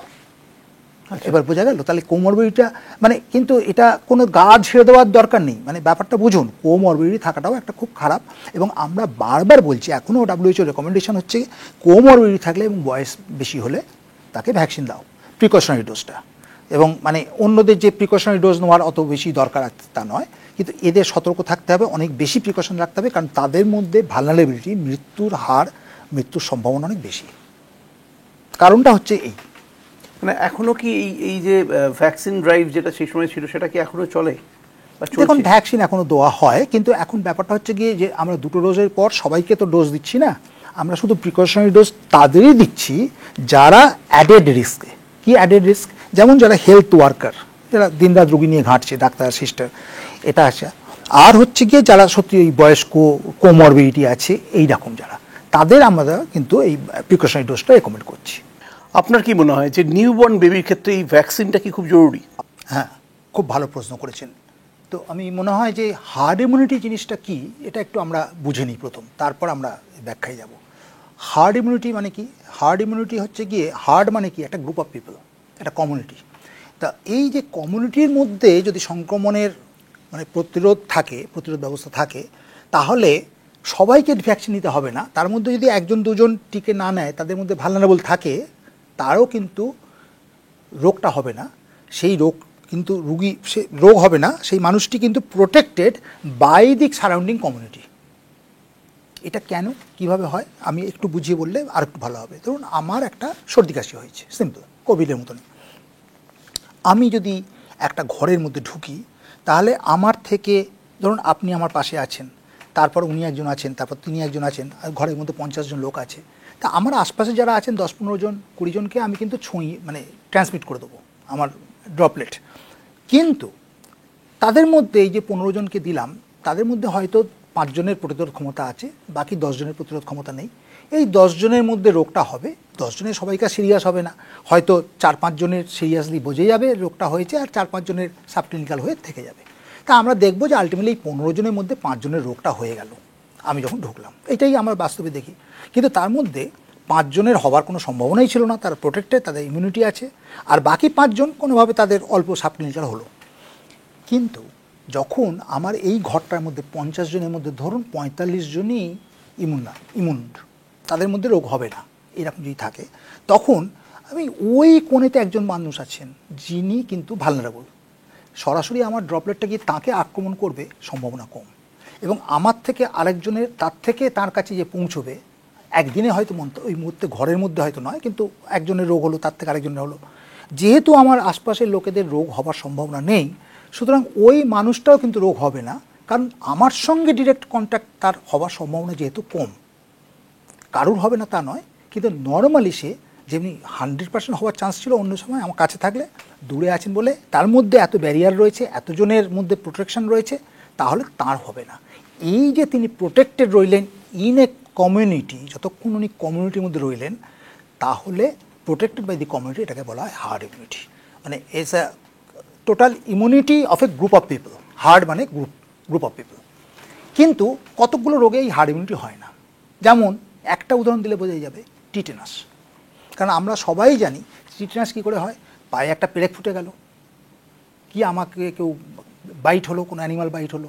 এবার বোঝা গেল তাহলে কোমরবিডিটা মানে, কিন্তু এটা কোনো গা ছেড়ে দেওয়ার দরকার নেই, মানে ব্যাপারটা বুঝুন, কোমরবিডিটি থাকাটাও একটা খুব খারাপ। এবং আমরা বারবার বলছি, এখনও WHO রেকমেন্ডেশন হচ্ছে কোমরবিডিটি থাকলে এবং বয়স বেশি হলে তাকে ভ্যাকসিন দাও, প্রিকশনারি ডোজটা। এবং মানে অন্যদের যে প্রিকশনারি ডোজ নেওয়ার অত বেশি দরকার তা নয়, কিন্তু এদের সতর্ক থাকতে হবে, অনেক বেশি প্রিকশন রাখতে হবে, কারণ তাদের মধ্যে ভালনারেবিলিটি, মৃত্যুর হার, মৃত্যুর সম্ভাবনা অনেক বেশি। কারণটা হচ্ছে এই, মানে এখনো কি এই যে ভ্যাকসিন ড্রাইভ যেটা সেই সময় ছিল সেটা কি এখনো চলে? দেখুন ভ্যাকসিন এখনো দেওয়া হয়, কিন্তু এখন ব্যাপারটা হচ্ছে গিয়ে যে আমরা 2টো ডোজের পর সবাইকে তো ডোজ দিচ্ছি না, আমরা শুধু প্রিকশনারি ডোজ তাদেরই দিচ্ছি যারা অ্যাডেড রিস্কে। কি অ্যাডেড রিস্ক? যেমন যারা হেলথ ওয়ার্কার, যারা দিনরাত রোগী নিয়ে ঘাঁটছে, ডাক্তার, সিস্টার, এটা আছে। আর হচ্ছে গিয়ে যারা সত্যি এই বয়স্ক, কোমরবিডিটি আছে, এই রকম যারা, তাদের আমরা কিন্তু এই প্রিকশনারি ডোজটা রেকমেন্ড করছি। আপনার কি মনে হয় যে নিউবর্ন বেবির ক্ষেত্রে এই ভ্যাকসিনটা কি খুব জরুরি? হ্যাঁ, খুব ভালো প্রশ্ন করেছেন। তো আমি মনে হয় যে হার্ড ইমিউনিটি জিনিসটা কি, এটা একটু আমরা বুঝে নিই প্রথম, তারপর আমরা ব্যাখ্যায় যাব। হার্ড ইমিউনিটি মানে কি? হার্ড ইমিউনিটি হচ্ছে গিয়ে, হার্ড মানে কি, একটা গ্রুপ অফ পিপল, একটা কমিউনিটি। তা এই যে কমিউনিটির মধ্যে যদি সংক্রমণের মানে প্রতিরোধ থাকে, প্রতিরোধ ব্যবস্থা থাকে, তাহলে সবাইকে ভ্যাকসিন নিতে হবে না। তার মধ্যে যদি 1-2 জন টিকে না নেয়, তাদের মধ্যে ভালনারেবল থাকে, তারও কিন্তু রোগটা হবে না। সেই রোগ কিন্তু সে রোগ হবে না, সেই মানুষটি কিন্তু protected by the surrounding community. এটা কেন, কিভাবে হয়, আমি একটু বুঝিয়ে বললে আর একটু ভালো হবে। ধরুন আমার একটা সর্দি কাশি হয়েছে, সিম্পল, কোভিডের মতন। আমি যদি একটা ঘরের মধ্যে ঢুকি, তাহলে আমার থেকে, ধরুন আপনি আমার পাশে আছেন, তারপর উনি একজন আছেন, তারপর তিনি একজন আছেন, আর ঘরের মধ্যে 50 জন লোক আছে। তা আমার আশপাশে যারা আছেন 10-15 জন, 20 জনকে আমি কিন্তু মানে ট্রান্সমিট করে দেবো আমার ড্রপলেট। কিন্তু তাদের মধ্যে এই যে 15 জনকে দিলাম, তাদের মধ্যে হয়তো 5 জনের প্রতিরোধ ক্ষমতা আছে, বাকি 10 জনের প্রতিরোধ ক্ষমতা নেই। এই 10 জনের মধ্যে রোগটা হবে, 10 জনের সবাইকার সিরিয়াস হবে না, হয়তো 4-5 জনের সিরিয়াসলি বোঝে যাবে রোগটা হয়েছে, আর 4-5 জনের সাবক্লিনিক্যাল হয়ে থেকে যাবে। তা আমরা দেখবো যে আলটিমেটলি এই 15 জনের মধ্যে 5 জনের রোগটা হয়ে গেল আমি যখন ঢুকলাম, এটাই আমরা বাস্তবে দেখি। কিন্তু তার মধ্যে 5 জনের হবার কোনো সম্ভাবনাই ছিল না, তারা প্রোটেক্টেড, তাদের ইমিউনিটি আছে, আর বাকি 5 জন কোনোভাবে তাদের অল্প সাবক্লিনিক্যাল হলো। কিন্তু যখন আমার এই ঘরটার মধ্যে 50 জনের মধ্যে ধরুন 45 জনই ইমিউন, তাদের মধ্যে রোগ হবে না, এরকম যদি থাকে, তখন আমি ওই কোণেতে একজন মানুষ আছেন যিনি কিন্তু ভালনারেবল, সরাসরি আমার ড্রপলেটটা গিয়ে তাকে আক্রমণ করবে সম্ভাবনা কম। এবং আমার থেকে আরেকজনের, তার থেকে তার কাছে যে পৌঁছবে, একদিনে হয়তো ওই মুহূর্তে ঘরের মধ্যে হয়তো নয়, কিন্তু একজনের রোগ হলো, তার থেকে আরেকজনের হলো। যেহেতু আমার আশপাশের লোকেদের রোগ হবার সম্ভাবনা নেই, সুতরাং ওই মানুষটাও কিন্তু রোগ হবে না, কারণ আমার সঙ্গে ডিরেক্ট কন্ট্যাক্ট তার হবার সম্ভাবনা যেহেতু কম। কারুর হবে না তা নয়, কিন্তু নর্মালি সে যেমনি 100% হওয়ার চান্স ছিল অন্য সময়, আমার কাছে থাকলে, দূরে আছেন বলে তার মধ্যে এত ব্যারিয়ার রয়েছে, এতজনের মধ্যে প্রোটেকশন রয়েছে, তাহলে তার হবে না। এই যে তিনি প্রোটেক্টেড রইলেন ইন এ কমিউনিটি, যতক্ষণ উনি কমিউনিটির মধ্যে রইলেন, তাহলে প্রোটেক্টেড বাই দি কমিউনিটি, এটাকে বলা হয় হার্ড ইমিউনিটি। মানে it's a total immunity of A group of people. Hard মানে গ্রুপ অফ পিপল। কিন্তু কতকগুলো রোগে এই হার্ড ইমিউনিটি হয় না। যেমন একটা উদাহরণ দিলে বোঝা যাবে, টিটেনাস। কারণ আমরা সবাই জানি টিটেনাস কী করে হয়। পায়ে একটা পেরেক ফুটে গেল, কি আমাকে কেউ বাইট হলো, কোনো অ্যানিমাল বাইট হলো,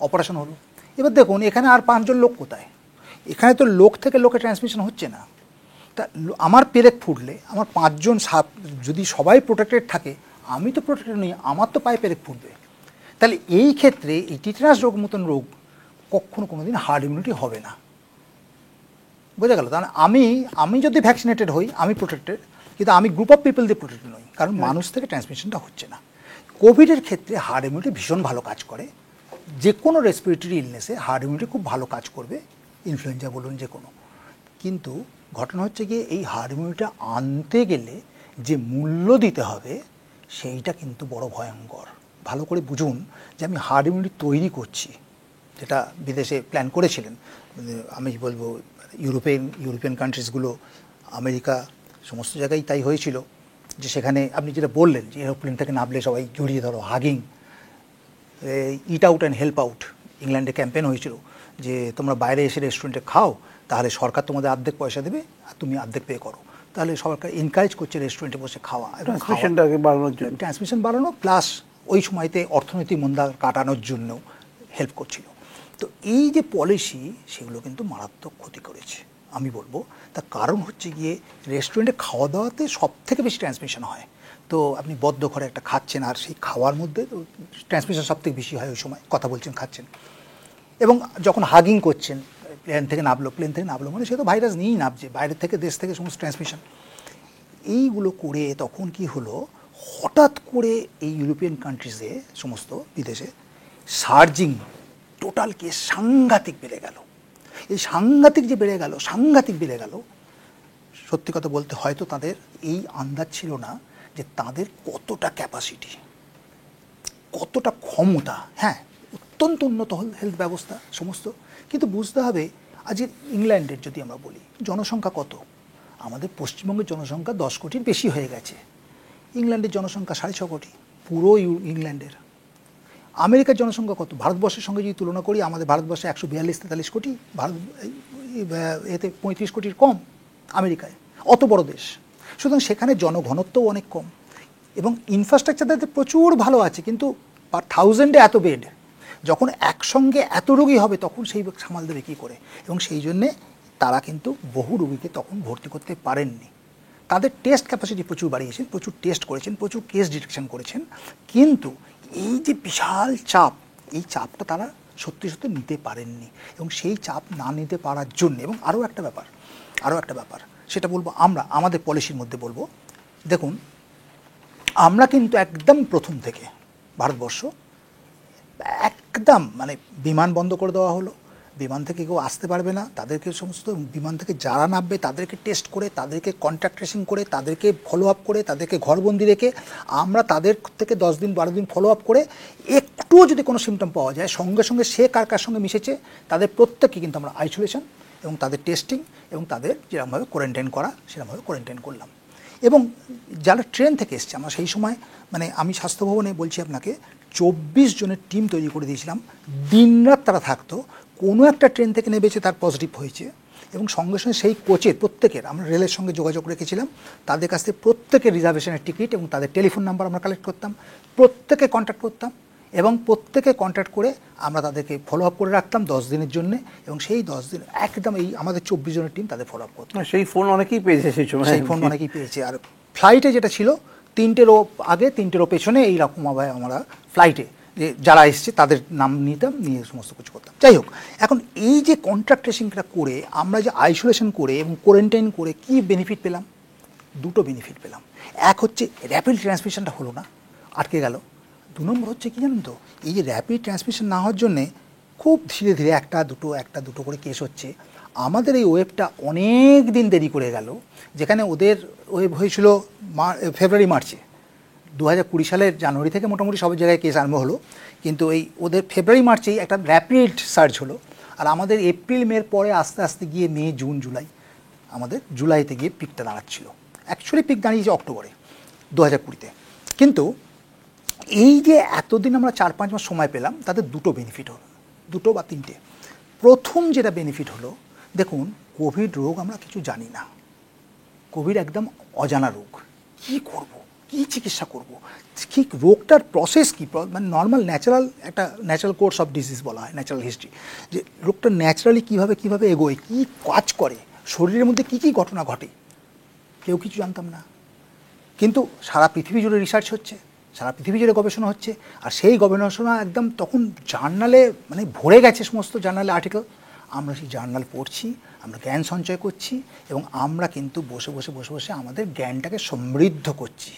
অপারেশন হলো। এবার দেখুন এখানে আর 5 জন লোক কোথায়, এখানে তো লোক থেকে লোকে ট্রান্সমিশন হচ্ছে না। তা আমার পেরেক ফুটলে আমার 5 জন যদি সবাই প্রোটেক্টেড থাকে, আমি তো প্রোটেক্টেড নই, আমার তো পায়ে পেরেক ফুটবে। তাহলে এই ক্ষেত্রে এই টিটেনাস রোগ মতন রোগ কখনো কোনো দিন হার্ড ইমিউনিটি হবে না। বোঝা গেল? তাহলে আমি যদি ভ্যাকসিনেটেড হই, আমি প্রোটেক্টেড, কিন্তু আমি গ্রুপ অফ পিপল দিয়ে প্রোটেক্টেড নই, কারণ মানুষ থেকে ট্রান্সমিশনটা হচ্ছে না। কোভিডের ক্ষেত্রে হার্ড ইমিউনিটি ভীষণ ভালো কাজ করে। যে কোনো রেসপিরেটরি ইলনেসে হার্ড ইমিউনিটি খুব ভালো কাজ করবে, ইনফ্লুয়েঞ্জা বলুন যে কোনো। কিন্তু ঘটনা হচ্ছে গিয়ে এই হার্ড ইমিউনিটিটা আনতে গেলে যে মূল্য দিতে হবে, সেইটা কিন্তু বড় ভয়ঙ্কর। ভালো করে বুঝুন যে আমি হার্ড ইমিউনিটি তৈরি করছি, যেটা বিদেশে প্ল্যান করেছিলেন, আমি বলবো ইউরোপিয়ান কান্ট্রিজগুলো, আমেরিকা, সমস্ত জায়গায় তাই হয়েছিল। যে সেখানে আপনি যেটা বললেন যে এরোপ্লেন থেকে নামলে সবাই জড়িয়ে ধরো, hugging, it out and help out, ইংল্যান্ডে ক্যাম্পেন হয়েছিল। যে তোমরা বাইরে এসে রেস্টুরেন্টে খাও, তাহলে সরকার তোমাদের অর্ধেক পয়সা দেবে আর তুমি অর্ধেক পে করো। তাহলে সরকার এনকারেজ করছে রেস্টুরেন্টে বসে খাওয়া, ট্রান্সমিশনটাকে বাড়ানোর জন্য, ট্রান্সমিশন বাড়ানো প্লাস ওই সময়তে অর্থনৈতিক মন্দা কাটানোর জন্য হেল্প করছিল। তো এই যে পলিসি সেগুলো কিন্তু মারাত্মক ক্ষতি করেছে আমি বলবো। তার কারণ হচ্ছে গিয়ে রেস্টুরেন্টে খাওয়া দাওয়াতে সব থেকে বেশি ট্রান্সমিশন হয়। তো আপনি বদ্ধ ঘরে একটা খাচ্ছেন, আর সেই খাওয়ার মধ্যে তো ট্রান্সমিশন সব থেকে বেশি হয় ওই সময়, কথা বলছেন খাচ্ছেন, এবং যখন হাগিং করছেন, প্লেন থেকে নামলো মানে সে তো ভাইরাস নিয়েই নামছে, বাইরের থেকে দেশ থেকে সমস্ত ট্রান্সমিশন। এইগুলো করে তখন কি হলো, হঠাৎ করে এই ইউরোপিয়ান কান্ট্রিজে সমস্ত বিদেশে সার্জিং টোটাল কেস সাংঘাতিক বেড়ে গেল। এই সাংঘাতিক বেড়ে গেল, সত্যি কথা বলতে হয়তো তাদের এই আন্দাজ ছিল না যে তাদের কতটা ক্যাপাসিটি, কতটা ক্ষমতা। হ্যাঁ, অত্যন্ত উন্নত হেলথ ব্যবস্থা সমস্ত, কিন্তু বুঝতে হবে আজকে ইংল্যান্ডের যদি আমরা বলি জনসংখ্যা কত, আমাদের পশ্চিমবঙ্গের জনসংখ্যা 10 কোটির বেশি হয়ে গেছে, ইংল্যান্ডের জনসংখ্যা 6.5 কোটি, পুরো ইংল্যান্ডের। আমেরিকার জনসংখ্যা কত, ভারতবর্ষের সঙ্গে যদি তুলনা করি আমাদের ভারতবর্ষে 142-43 কোটি, ভারত এতে 35 কোটির কম আমেরিকায়, অত বড় দেশ। সুতরাং সেখানে জনঘনত্বও অনেক কম এবং ইনফ্রাস্ট্রাকচার তাদের প্রচুর ভালো আছে, কিন্তু পার থাউজেন্ডে এত বেড, যখন একসঙ্গে এত রোগী হবে তখন সেই সামাল দেবে কী করে। এবং সেই জন্যে তারা কিন্তু বহু রোগীকে তখন ভর্তি করতে পারেননি। তাদের টেস্ট ক্যাপাসিটি প্রচুর বাড়িয়েছেন, প্রচুর টেস্ট করেছেন, প্রচুর কেস ডিটেকশন করেছেন, কিন্তু এই যে বিশাল চাপ, এই চাপটা তারা সত্যি সত্যি নিতে পারেননি। এবং সেই চাপ না নিতে পারার জন্য, এবং আরও একটা ব্যাপার সেটা বলবো আমরা আমাদের পলিসির মধ্যে বলবো, দেখুন আমরা কিন্তু একদম প্রথম থেকে ভারতবর্ষ একদম মানে বিমান বন্ধ করে দেওয়া হলো, বিমান থেকে কেউ আসতে পারবে না, তাদেরকে সমস্ত বিমান থেকে যারা নামবে তাদেরকে টেস্ট করে, তাদেরকে কন্ট্যাক্ট ট্রেসিং করে, তাদেরকে ফলো আপ করে, তাদেরকে ঘরবন্দি রেখে আমরা তাদের থেকে 10 দিন 12 দিন ফলো আপ করে, একটুও যদি কোনো সিমটম পাওয়া যায় সঙ্গে সঙ্গে সে কার কার সঙ্গে মিশেছে তাদের প্রত্যেককে কিন্তু আমরা আইসোলেশন এবং তাদের টেস্টিং এবং তাদের যেরকমভাবে কোয়ারেন্টাইন করা সেরকমভাবে কোয়ারেন্টাইন করলাম। এবং যারা ট্রেন থেকে এসছে, আমরা সেই সময় মানে আমি স্বাস্থ্য ভবনে বলছি আপনাকে 24 জনের টিম তৈরি করে দিয়েছিলাম, দিনরাত তারা থাকতো, কোনো একটা ট্রেন থেকে নেমেছে তার পজিটিভ হয়েছে, এবং সঙ্গে সঙ্গে সেই কোচের প্রত্যেকের আমরা রেলের সঙ্গে যোগাযোগ রেখেছিলাম, তাদের কাছ থেকে প্রত্যেকের রিজার্ভেশনের টিকিট এবং তাদের টেলিফোন নাম্বার আমরা কালেক্ট করতাম, প্রত্যেকে কন্ট্যাক্ট করতাম এবং প্রত্যেকে কন্ট্যাক্ট করে আমরা তাদেরকে ফলো আপ করে রাখতাম 10 দিনের জন্য। এবং সেই 10 দিন একদম এই আমাদের 24 জনের টিম তাদের ফলো আপ করতো। সেই ফোন অনেকেই পেয়েছে সেই ফোন অনেকেই পেয়েছে। আর ফ্লাইটে যেটা ছিল 3টে রো আগে 3টে রো পেছনে এইরকমভাবে আমরা ফ্লাইটে যে যারা এসছে তাদের নাম নিতাম, নিয়ে সমস্ত কিছু করতাম। যাই হোক, এখন এই যে কন্ট্যাক্ট ট্রেসিংটা করে আমরা যে আইসোলেশন করে এবং কোয়ারেন্টাইন করে কি বেনিফিট পেলাম, দুটো বেনিফিট পেলাম। এক হচ্ছে র্যাপিড ট্রান্সমিশনটা হলো না, আটকে গেল। 2 নম্বর হচ্ছে কি জানেন তো, এই যে র্যাপিড ট্রান্সমিশন না হওয়ার জন্যে খুব ধীরে ধীরে একটা দুটো করে কেস হচ্ছে, আমাদের এই ওয়েভটা অনেক দিন দেরি করে গেল। যেখানে ওদের ওয়েভ হয়েছিল ফেব্রুয়ারি মার্চে, 2020 সালের জানুয়ারি থেকে মোটামুটি সব জায়গায় কেস আরম্ভ হলো, কিন্তু এই ওদের ফেব্রুয়ারি মার্চেই একটা র্যাপিড সার্চ হলো। আর আমাদের এপ্রিল মের পরে আস্তে আস্তে গিয়ে মে জুন জুলাই, আমাদের জুলাইতে গিয়ে পিকটা দাঁড়াচ্ছিল। অ্যাকচুয়ালি পিক দাঁড়িয়েছে অক্টোবরে 2020-তে। কিন্তু এই যে এতদিন আমরা 4-5 মাস সময় পেলাম, তাদের দুটো বেনিফিট হলো, 2 বা 3টে। প্রথম যেটা বেনিফিট হলো, দেখুন কোভিড রোগ আমরা কিছু জানি না, কোভিড একদম অজানা রোগ, কী করব, কী চিকিৎসা করব, ঠিক রোগটার প্রসেস কী, মানে normal natural course of disease বলা হয়, ন্যাচারাল হিস্ট্রি, যে রোগটা ন্যাচারালি কীভাবে এগোয়, কী কাজ করে, শরীরের মধ্যে কী ঘটনা ঘটে, কেউ কিছু জানতাম না। কিন্তু সারা পৃথিবী জুড়ে রিসার্চ হচ্ছে, সারা পৃথিবী জুড়ে গবেষণা হচ্ছে, আর সেই গবেষণা একদম তখন জার্নালে মানে ভরে গেছে, সমস্ত জার্নালে আর্টিকেল। আমরা সেই জার্নাল পড়ছি, আমরা জ্ঞান সঞ্চয় করছি এবং আমরা কিন্তু বসে বসে আমাদের জ্ঞানটাকে সমৃদ্ধ করছি।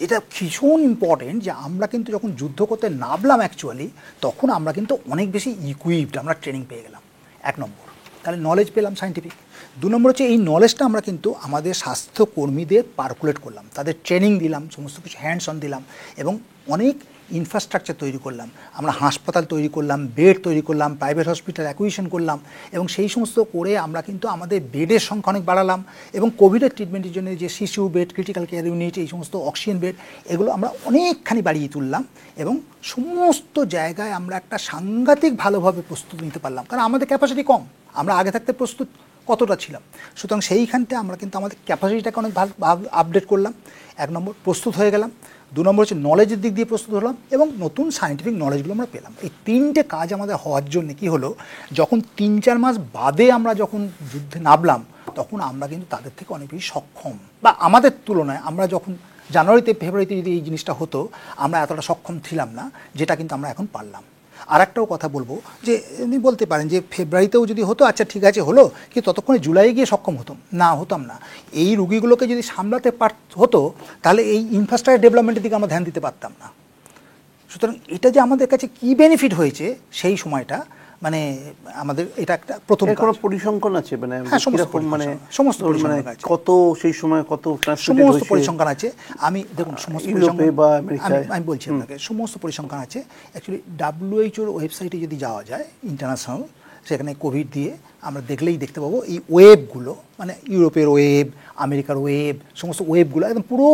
এটা ভীষণ ইম্পর্টেন্ট যে আমরা কিন্তু যখন যুদ্ধ করতে নামলাম অ্যাকচুয়ালি, তখন আমরা কিন্তু অনেক বেশি ইকুইপড, আমরা ট্রেনিং পেয়ে গেলাম, 1 নম্বর। তাহলে নলেজ পেলাম সায়েন্টিফিক। 2 নম্বর হচ্ছে এই নলেজটা আমরা কিন্তু আমাদের স্বাস্থ্যকর্মীদের পার্কুলেট করলাম, তাদের ট্রেনিং দিলাম, সমস্ত কিছু হ্যান্ডস অন দিলাম এবং অনেক ইনফ্রাস্ট্রাকচার তৈরি করলাম, আমরা হাসপাতাল তৈরি করলাম, বেড তৈরি করলাম, প্রাইভেট হসপিটাল অ্যাকুইজিশন করলাম, এবং সেই সমস্ত করে আমরা কিন্তু আমাদের বেডের সংখ্যা অনেক বাড়ালাম, এবং কোভিডের ট্রিটমেন্টের জন্য যে CCU bed, critical care unit, এই সমস্ত অক্সিজেন বেড, এগুলো আমরা অনেকখানি বাড়িয়ে তুললাম, এবং সমস্ত জায়গায় আমরা একটা সাংঘাতিক ভালোভাবে প্রস্তুতি নিতে পারলাম, কারণ আমাদের ক্যাপাসিটি কম, আমরা আগে থাকতে প্রস্তুত কতটা ছিলাম। সুতরাং সেইখানতে আমরা কিন্তু আমাদের ক্যাপাসিটিটাকে অনেক ভালো আপডেট করলাম। 1 নম্বর প্রস্তুত হয়ে গেলাম, 2 নম্বর হচ্ছে নলেজের দিক দিয়ে প্রস্তুত হলাম, এবং নতুন সায়েন্টিফিক নলেজগুলো আমরা পেলাম। এই 3টে কাজ আমাদের হওয়ার জন্য কি হলো, যখন 3-4 মাস বাদে আমরা যখন যুদ্ধে নামলাম, তখন আমরা কিন্তু তাদের থেকে অনেক বেশি সক্ষম, বা আমাদের তুলনায় আমরা যখন জানুয়ারিতে ফেব্রুয়ারিতে যদি এই জিনিসটা হতো, আমরা এতটা সক্ষম ছিলাম না, যেটা কিন্তু আমরা এখন পারলাম। আর একটাও কথা বলবো, যে উনি বলতে পারেন যে ফেব্রুয়ারিতেও যদি হতো, আচ্ছা ঠিক আছে হলো, কি ততক্ষণে জুলাইয়ে গিয়ে সক্ষম হতাম না। এই রুগীগুলোকে যদি সামলাতে হতো, তাহলে এই ইনফ্রাস্ট্রাকচার ডেভেলপমেন্টের দিকে আমরা ধ্যান দিতে পারতাম না। সুতরাং এটা যে আমাদের কাছে কি বেনিফিট হয়েছে সেই সময়টা, মানে আমাদের এটা একটা প্রথম কোনো পরিসংখ্যান আছে, মানে সমস্ত পরিসংখ্যান আছে, কত সেই সময় কত সমস্ত পরিসংখ্যান আছে। আমি দেখুন সমস্ত আমি বলছি আপনাকে, সমস্ত পরিসংখ্যান আছে। অ্যাকচুয়ালি WHO ওয়েবসাইটে যদি যাওয়া যায় ইন্টারন্যাশনাল, সেখানে কোভিড দিয়ে আমরা দেখলেই দেখতে পাবো এই ওয়েবগুলো, মানে ইউরোপের ওয়েব, আমেরিকার ওয়েব, সমস্ত ওয়েবগুলো একদম পুরো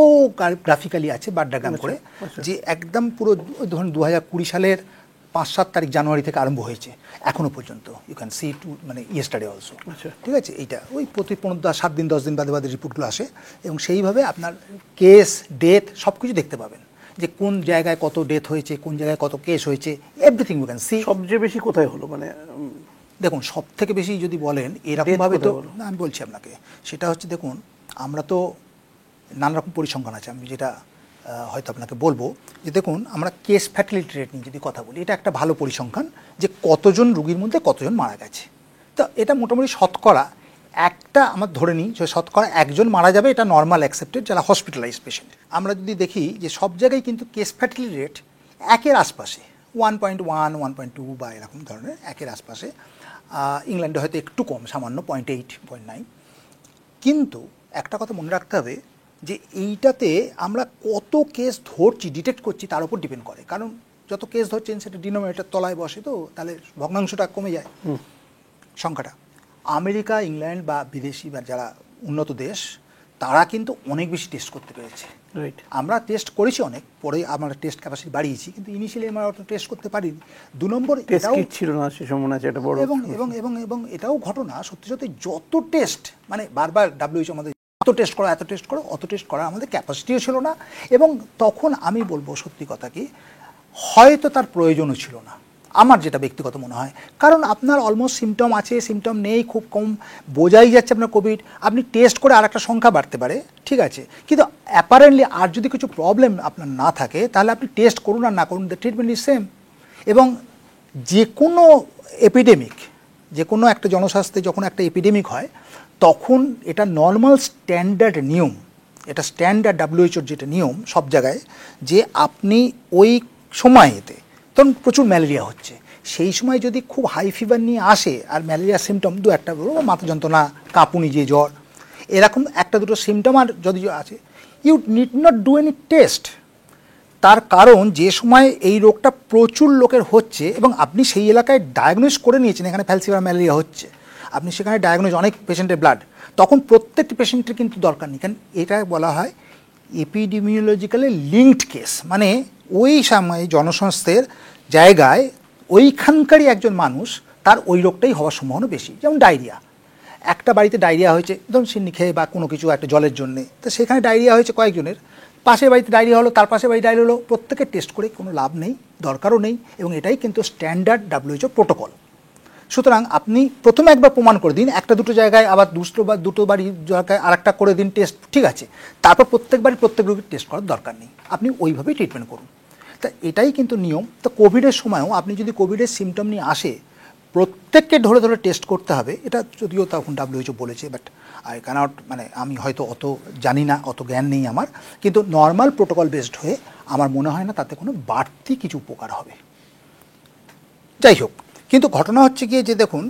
গ্রাফিক্যালি আছে, বার ডায়াগ্রাম করে, যে একদম পুরো ধরুন 2020 সালের 5-7 তারিখ জানুয়ারি থেকে আরম্ভ হয়েছে এখনো পর্যন্ত। ইউ ক্যান সি টু, মানে ইয়েস্টারডে অলসো, ঠিক আছে। এইটা ওই প্রতি 7 দিন 10 দিন বাদে রিপোর্টগুলো আসে, এবং সেইভাবে আপনার কেস, ডেথ সব কিছু দেখতে পাবেন, যে কোন জায়গায় কত ডেথ হয়েছে, কোন জায়গায় কত কেস হয়েছে, এভরিথিং ইউ ক্যান সি। সবচেয়ে বেশি কোথায় হলো, মানে দেখুন সব থেকে বেশি যদি বলেন এরকমভাবে, তো আমি বলছি আপনাকে, সেটা হচ্ছে দেখুন আমরা তো নানা রকম পরিসংখ্যান আছে, আমি যেটা হয়তো আপনাকে বলবো, যে দেখুন আমরা কেস ফ্যাটালিটি রেট নিয়ে যদি কথা বলি, এটা একটা ভালো পরিসংখ্যান, যে কতজন রুগীর মধ্যে কতজন মারা গেছে। তো এটা মোটামুটি শতকরা একটা, আমার ধরে নিই যে শতকরা 1জন মারা যাবে, এটা নর্মাল অ্যাকসেপ্টেড, যারা হসপিটালাইজড পেশেন্ট। আমরা যদি দেখি যে সব জায়গায় কিন্তু কেস ফ্যাটালিটি রেট 1-এর আশপাশে, 1.1, 1.2 বা এরকম ধরনের 1-এর আশপাশে। ইংল্যান্ডে হয়তো একটু কম, সামান্য 0.8, 0.9। কিন্তু একটা কথা মনে রাখতে হবে, যে এইটাতে আমরা কত কেস ধরছি, ডিটেক্ট করছি, তার উপর ডিপেন্ড করে। কারণ যত কেস ধরছেন সেটা ডিনোমিনেটর তলায় বসে, তো তাহলে ভগ্নাংশটা কমে যায় সংখ্যাটা। আমেরিকা, ইংল্যান্ড বা বিদেশি বা যারা উন্নত দেশ, তারা কিন্তু অনেক বেশি টেস্ট করতে পেরেছে। আমরা টেস্ট করেছি অনেক, পরে আমরা টেস্ট ক্যাপাসিটি বাড়িয়েছি, কিন্তু ইনিশিয়ালি আমরা অত টেস্ট করতে পারিনি। 2 নম্বর, এটাও ছিল না সে সময়, এটা বড়। এবং এটাও ঘটনা, সত্যি সত্যি যত টেস্ট, মানে বারবার WHO আমাদের এত টেস্ট করো, অত টেস্ট করা আমাদের ক্যাপাসিটিও ছিল না, এবং তখন আমি বলবো সত্যি কথা কি, হয়তো তার প্রয়োজনও ছিল না, আমার যেটা ব্যক্তিগত মনে হয়। কারণ আপনার অলমোস্ট সিমটম আছে, সিমটম নেই, খুব কম বোঝাই যাচ্ছে আপনার কোভিড, আপনি টেস্ট করে আর একটা সংখ্যা বাড়তে পারে, ঠিক আছে, কিন্তু অ্যাপারেন্টলি আর যদি কিছু প্রবলেম আপনার না থাকে, তাহলে আপনি টেস্ট করুন আর না করুন, দ্য ট্রিটমেন্ট ইজ সেম। এবং যে কোনো এপিডেমিক, যে কোনো একটা জনস্বাস্থ্যে যখন একটা এপিডেমিক হয়, তখন এটা নর্মাল স্ট্যান্ডার্ড নিয়ম, এটা স্ট্যান্ডার্ড WHO যেটা নিয়ম সব জায়গায়, যে আপনি ওই সময়েতে তখন প্রচুর ম্যালেরিয়া হচ্ছে, সেই সময় যদি খুব হাই ফিভার নিয়ে আসে, আর ম্যালেরিয়ার সিমটম 2-1টা, মাথা যন্ত্রণা, কাঁপুনি, যে জ্বর, এরকম 1-2 সিমটম আর যদি আছে, you need not do any test. তার কারণ যে সময় এই রোগটা প্রচুর লোকের হচ্ছে, এবং আপনি সেই এলাকায় ডায়াগনোস করে নিয়েছেন এখানে ফ্যালসিফার ম্যালেরিয়া হচ্ছে, আপনি সেখানে ডায়াগনোজ অনেক পেশেন্টের ব্লাড, তখন প্রত্যেকটি পেশেন্টের কিন্তু দরকার নেই, কারণ এটা বলা হয় এপিডেমিওলজিক্যালি লিঙ্কড কেস, মানে ওই সময় জনস্বাস্থ্যের জায়গায় ওইখানকারই একজন মানুষ, তার ওই রোগটাই হওয়ার সম্ভাবনা বেশি। যেমন ডায়রিয়া, একটা বাড়িতে ডায়রিয়া হয়েছে, ধরুন সিন্নি খেয়ে বা কোনো কিছু একটা জলের জন্যে, তো সেখানে ডায়রিয়া হয়েছে কয়েকজনের, পাশের বাড়িতে ডায়রিয়া হলো, তার পাশের বাড়ি ডায়রিয়া হলো, প্রত্যেকের টেস্ট করে কোনো লাভ নেই, দরকারও নেই, এবং এটাই কিন্তু স্ট্যান্ডার্ড WHO প্রোটোকল। সুতরাং আপনি প্রথমে একবার প্রমাণ করে দিন, 1-2 জায়গায়, আবার দুটো বাড়ি জায়গায় আরেকটা করে দিন টেস্ট, ঠিক আছে, তারপর প্রত্যেকবারই প্রত্যেক রোগীর টেস্ট করার দরকার নেই, আপনি ওইভাবেই ট্রিটমেন্ট করুন। তা এটাই কিন্তু নিয়ম। তো কোভিডের সময়ও আপনি যদি কোভিডের সিমটম নিয়ে আসে, প্রত্যেককে ধরে ধরে টেস্ট করতে হবে, এটা যদিও তখন WHO বলেছে, বাট আই ক্যানট, মানে আমি হয়তো অত জানি না, অত জ্ঞান নেই আমার, কিন্তু নর্মাল প্রোটোকল বেসড হয়ে আমার মনে হয় না তাতে কোনো বাড়তি কিছু উপকার হবে। যাই হোক, কিন্তু ঘটনা হচ্ছে গিয়ে যে দেখুন,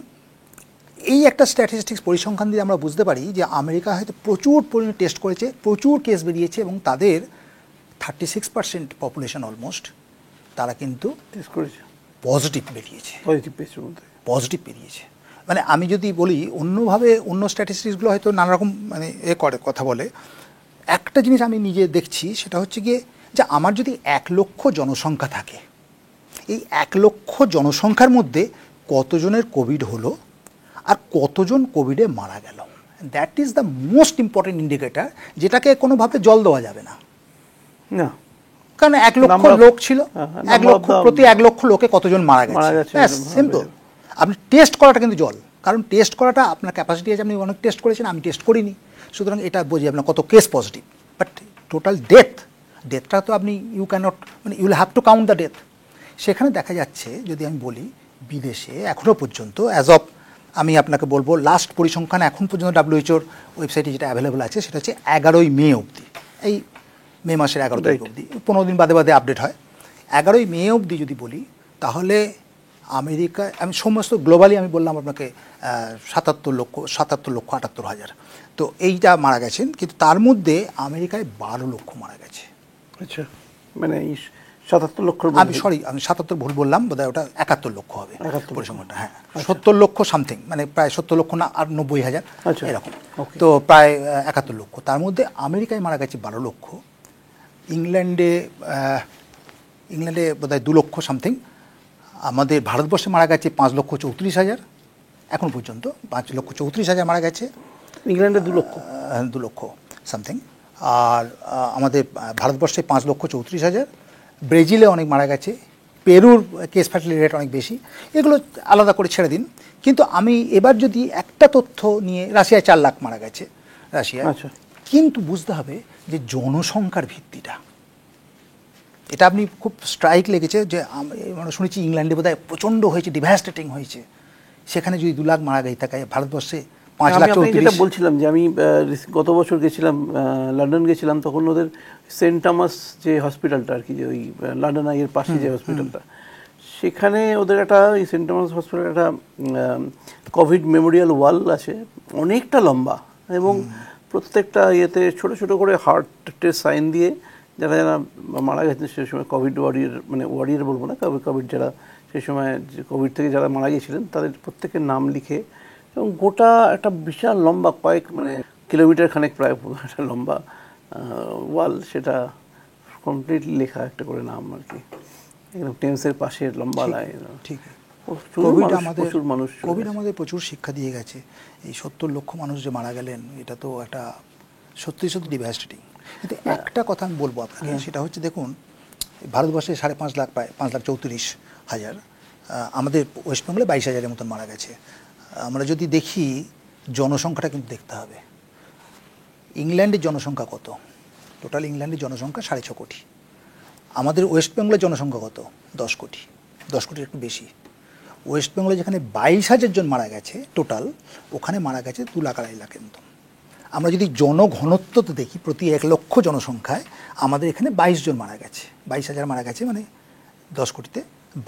এই একটা স্ট্যাটিস্টিক্স পরিসংখ্যান দিয়ে আমরা বুঝতে পারি যে আমেরিকা হয়তো প্রচুর পরিমাণে টেস্ট করেছে, প্রচুর কেস বেরিয়েছে, এবং তাদের 36% পপুলেশন অলমোস্ট, তারা কিন্তু টেস্ট করেছে, পজিটিভ বেরিয়েছে, পজিটিভ পেয়েছে মধ্যে, পজিটিভ বেরিয়েছে। মানে আমি যদি বলি অন্যভাবে, অন্য স্ট্যাটিস্টিক্সগুলো হয়তো নানা রকম মানে করে কথা বলে, একটা জিনিস আমি নিজে দেখছি, সেটা হচ্ছে গিয়ে যে আমার যদি 1 লক্ষ জনসংখ্যা থাকে, এই 1 লক্ষ জনসংখ্যার মধ্যে কতজনের কোভিড হলো আর কতজন কোভিডে মারা গেল, that is the most important indicator, যেটাকে কোনোভাবে জল দেওয়া যাবে না। না, কারণ 1 লক্ষ লোক ছিল, 1 লক্ষ প্রতি 1 লক্ষ লোকে কতজন মারা গেছে, সিম্পল। আপনি টেস্ট করাটা কিন্তু জল, কারণ টেস্ট করাটা আপনার ক্যাপাসিটি আছে, আপনি অনেক টেস্ট করেছেন, আমি টেস্ট করিনি, সুতরাং এটা বোঝা যাবে না কত কেস পজিটিভ। বাট টোটাল ডেথটা তো আপনি ইউ ক্যানট, মানে you will have to count the death. সেখানে দেখা যাচ্ছে, যদি আমি বলি বিদেশে এখনও পর্যন্ত অ্যাজ অফ, আমি আপনাকে বলবো লাস্ট পরিসংখ্যান এখন পর্যন্ত WHO ওয়েবসাইটে যেটা অ্যাভেলেবল আছে, সেটা হচ্ছে 11ই মে অবধি, এই মে মাসের 11 তারিখ অবধি, 15 দিন বাদে বাদে আপডেট হয়। 11ই মে অবধি যদি বলি, তাহলে আমেরিকা, আমি সমস্ত গ্লোবালি আমি বললাম আপনাকে 77 লক্ষ 78,000, তো এইটা মারা গেছেন, কিন্তু তার মধ্যে আমেরিকায় 12 লক্ষ মারা গেছে। আচ্ছা, মানে 77 লক্ষ, আমি 77 ভুল বললাম, বোধহয় ওটা 71 লক্ষ হবে পরিসংখ্যানটা, হ্যাঁ 70 লক্ষ সামথিং, মানে প্রায় 70 লক্ষ না, আর 90,000 এরকম, তো প্রায় 71 লক্ষ। তার মধ্যে আমেরিকায় মারা গেছে 12 লক্ষ, ইংল্যান্ডে বোধহয় 2 লক্ষ সামথিং, আমাদের ভারতবর্ষে মারা গেছে 5,34,000 এখন পর্যন্ত, 5,34,000 মারা গেছে। ইংল্যান্ডে 2 লক্ষ, 2 লক্ষ সামথিং, আর আমাদের ভারতবর্ষে 5,34,000, ব্রাজিলে অনেক মারা গেছে, পেরুর কেস ফ্যাটালিটি রেট অনেক বেশি, এগুলো আলাদা করে ছেড়ে দিন। কিন্তু আমি এবার যদি একটা তথ্য নিয়ে, রাশিয়ায় 4 লাখ মারা গেছে রাশিয়া, কিন্তু বুঝতে হবে যে জনসংখ্যার ভিত্তিটা, এটা আপনি খুব স্ট্রাইক লেগেছে যে আমরা শুনেছি ইংল্যান্ডে বোধহয় প্রচণ্ড হয়েছে, ডিভাস্টেটিং হয়েছে, সেখানে যদি 2 লাখ মারা গেছে থাকে, ভারতবর্ষে 5,34,000। যেটা বলছিলাম যে আমি গত বছর গেছিলাম, লন্ডন গেছিলাম, তখন ওদের সেন্ট টমাস যে হসপিটালটা আর কি, যে ওই লন্ডন আইয়ের পাশে যে হসপিটালটা, সেখানে ওদের একটা, ওই সেন্ট টমাস হসপিটাল একটা কোভিড মেমোরিয়াল ওয়াল আছে, অনেকটা লম্বা, এবং প্রত্যেকটা ইয়েতে ছোট ছোট করে হার্টের সাইন দিয়ে যারা যারা মারা গেছেন সেই সময় কোভিড ওয়ারিয়ার, মানে ওয়ারিয়ার বলবো না, কোভিড যারা সেই সময় কোভিড থেকে যারা মারা গিয়েছিলেন তাদের প্রত্যেকের নাম লিখে, এবং গোটা একটা বিশাল লম্বা, মানে কিলোমিটার খানেক প্রায় একটা লম্বা ওয়াল, সেটা কমপ্লিটলি লেখা একটা করে নাম আর কি, একদম টেমসের পাশে লম্বা লাইন। ঠিক, কোভিড আমাদের প্রচুর শিক্ষা দিয়ে গেছে। এই 70 লক্ষ মানুষ যে মারা গেলেন, এটা তো একটা সত্যি সত্যি ডিভাস্টেটিং। কিন্তু একটা কথা আমি বলবো আপনাকে, সেটা হচ্ছে দেখুন, ভারতবর্ষে 5.5 লাখ, প্রায় 5,34,000, আমাদের ওয়েস্ট বেঙ্গলে 22,000-এর মতন মারা গেছে। আমরা যদি দেখি জনসংখ্যাটা কিন্তু দেখতে হবে, ইংল্যান্ডের জনসংখ্যা কত, টোটাল ইংল্যান্ডের জনসংখ্যা 6.5 কোটি, আমাদের ওয়েস্ট বেঙ্গলের জনসংখ্যা কত, 10 কোটি, 10 কোটির একটু বেশি। ওয়েস্ট বেঙ্গলে যেখানে 22,000 জন মারা গেছে টোটাল, ওখানে মারা গেছে 2 লাখ 2.5 লাখের মতো। আমরা যদি জনঘনত্বতে দেখি, প্রতি 1 লক্ষ জনসংখ্যায় আমাদের এখানে 22 জন মারা গেছে, 22,000 মারা গেছে, মানে 10 কোটিতে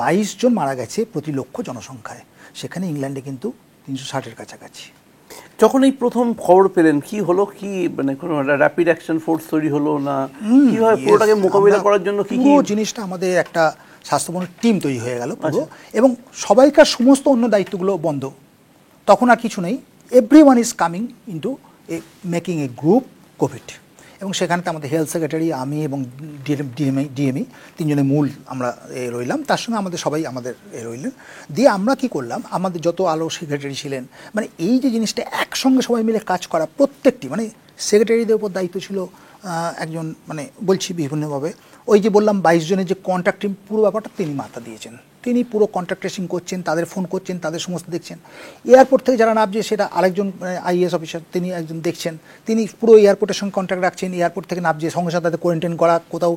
22 জন মারা গেছে প্রতি লক্ষ জনসংখ্যায়। সেখানে ইংল্যান্ডে কিন্তু 360-এর কাছাকাছি। যখন এই প্রথম খবর পেলেন, কি হলো, কি মানে কোনো র্যাপিড অ্যাকশন ফোর্স তৈরি হলো না, কিভাবে পুরোটাকে মোকাবিলা করার জন্য কি কি জিনিসটা, আমাদের একটা স্বাস্থ্যবন্ধ টিম তৈরি হয়ে গেল পুরো, এবং সবাইকার সমস্ত অন্য দায়িত্বগুলো বন্ধ, তখন আর কিছু নেই, everyone is coming into making A group Covid. এবং সেখানে তো আমাদের হেলথ সেক্রেটারি, আমি এবং ডিএমই 3 জনের মূল আমরা রইলাম, তার সঙ্গে আমাদের সবাই আমাদের রইলেন। দিয়ে আমরা কি করলাম, আমাদের যত আলো সেক্রেটারি ছিলেন, মানে এই যে জিনিসটা একসঙ্গে সবাই মিলে কাজ করা, প্রত্যেকটি, মানে সেক্রেটারিদের উপর দায়িত্ব ছিল একজন, মানে বলছি বিভিন্নভাবে, ওই যে বললাম 22 জনের যে কন্ট্যাক্ট টিম, পুরো ব্যাপারটা তিনি মাথা দিয়েছেন, তিনি পুরো কন্ট্যাক্ট ট্রেসিং করছেন, তাদের ফোন করছেন, তাদের সমস্ত দেখছেন। এয়ারপোর্ট থেকে যারা নামছে, সেটা আরেকজন আইএএস অফিসার, তিনি একজন দেখছেন, তিনি পুরো এয়ারপোর্টের সঙ্গে কন্ট্যাক্ট রাখছেন, এয়ারপোর্ট থেকে নামছে সঙ্গে সাথে তাদের কোয়ারেন্টাইন করা। কোথাও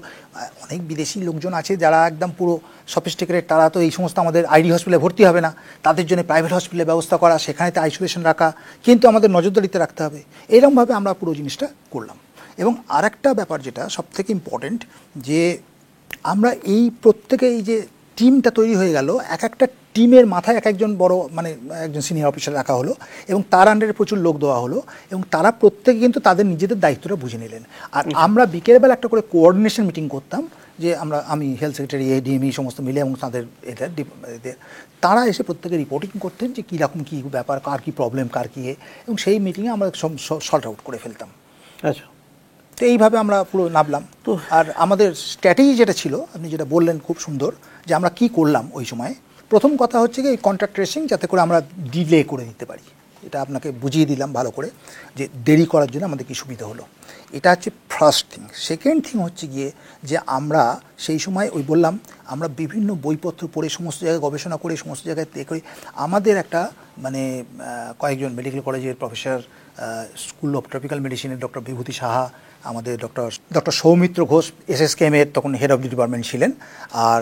অনেক বিদেশি লোকজন আছে যারা একদম পুরো সফিস্টিকেটেড, তারা তো এই সমস্ত আমাদের আইডি হসপিটালে ভর্তি হবে না, তাদের জন্য প্রাইভেট হসপিটালে ব্যবস্থা করা, সেখানেতে আইসোলেশন রাখা, কিন্তু আমাদের নজরদারিতে রাখতে হবে। এরকমভাবে আমরা পুরো জিনিসটা করলাম। এবং আরেকটা ব্যাপার যেটা সবথেকে ইম্পর্টেন্ট, যে আমরা এই প্রত্যেকে এই যে টিমটা তৈরি হয়ে গেল, এক একটা টিমের মাথায় এক একজন বড় মানে একজন সিনিয়র অফিসার রাখা হলো এবং তার আন্ডারে প্রচুর লোক দেওয়া হলো এবং তারা প্রত্যেকে কিন্তু তাদের নিজেদের দায়িত্বটা বুঝে নিলেন। আর আমরা বিকেলবেলা একটা করে কোঅর্ডিনেশন মিটিং করতাম, যে আমি হেলথ সেক্রেটারি, এডিএমই সমস্ত মিলে এবং তাদের এদের তারা এসে প্রত্যেকে রিপোর্টিং করতেন যে কীরকম কী ব্যাপার, কার কী প্রবলেম, কার কী, এবং সেই মিটিংয়ে আমরা সব সর্ট আউট করে ফেলতাম। আচ্ছা, তো এইভাবে আমরা পুরো নামলাম। তো আর আমাদের স্ট্র্যাটেজি যেটা ছিল, আপনি যেটা বললেন খুব সুন্দর, যে আমরা কি করলাম ওই সময়। প্রথম কথা হচ্ছে কি, এই কন্ট্যাক্ট ট্রেসিং যাতে করে আমরা ডিলে করে দিতে পারি, এটা আপনাকে বুঝিয়ে দিলাম ভালো করে যে দেরি করার জন্য আমাদের কী সুবিধা হলো। এটা হচ্ছে ফার্স্ট থিং। সেকেন্ড থিং হচ্ছে গিয়ে যে আমরা সেই সময় ওই বললাম আমরা বিভিন্ন বইপত্র পড়ে সমস্ত জায়গায় গবেষণা করে সমস্ত জায়গায় এ করি। আমাদের একটা মানে কয়েকজন মেডিকেল কলেজের প্রফেসর, স্কুল অফ ট্রপিক্যাল মেডিসিনের ডক্টর বিভূতি সাহা, আমাদের ডক্টর সৌমিত্র ঘোষ এসএসকেএমের তখন হেড অফ দি ডিপার্টমেন্ট ছিলেন, আর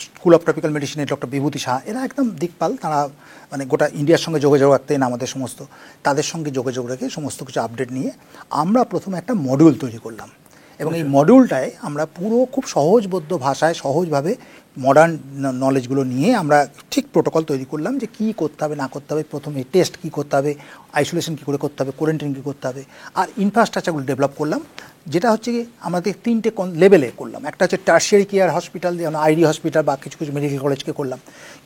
স্কুল অফ ট্রপিক্যাল মেডিসিনের ডক্টর বিভূতি সাহা, এরা একদম দিকপাল, তারা মানে গোটা ইন্ডিয়ার সঙ্গে যোগাযোগ রাখতেন, আমাদের সমস্ত তাদের সঙ্গে যোগাযোগ রেখে সমস্ত কিছু আপডেট নিয়ে আমরা প্রথমে একটা মডিউল তৈরি করলাম এবং এই মডিউলটায় আমরা পুরো খুব সহজবোধ্য ভাষায় সহজভাবে মডার্ন নলেজগুলো নিয়ে আমরা ঠিক প্রোটোকল তৈরি করলাম যে কী করতে হবে না করতে হবে, প্রথমে টেস্ট কী করতে হবে, আইসোলেশন কী করে করতে হবে, কোয়ারেন্টাইন কী করতে হবে, আর ইনফ্রাস্ট্রাকচারগুলো ডেভেলপ করলাম। যেটা হচ্ছে কি আমাদের 3টে লেভেলে করলাম। একটা হচ্ছে টার্সিয়ারি কেয়ার হসপিটাল, যেমন আইডি হসপিটাল বা কিছু কিছু মেডিকেল কলেজকে করলাম।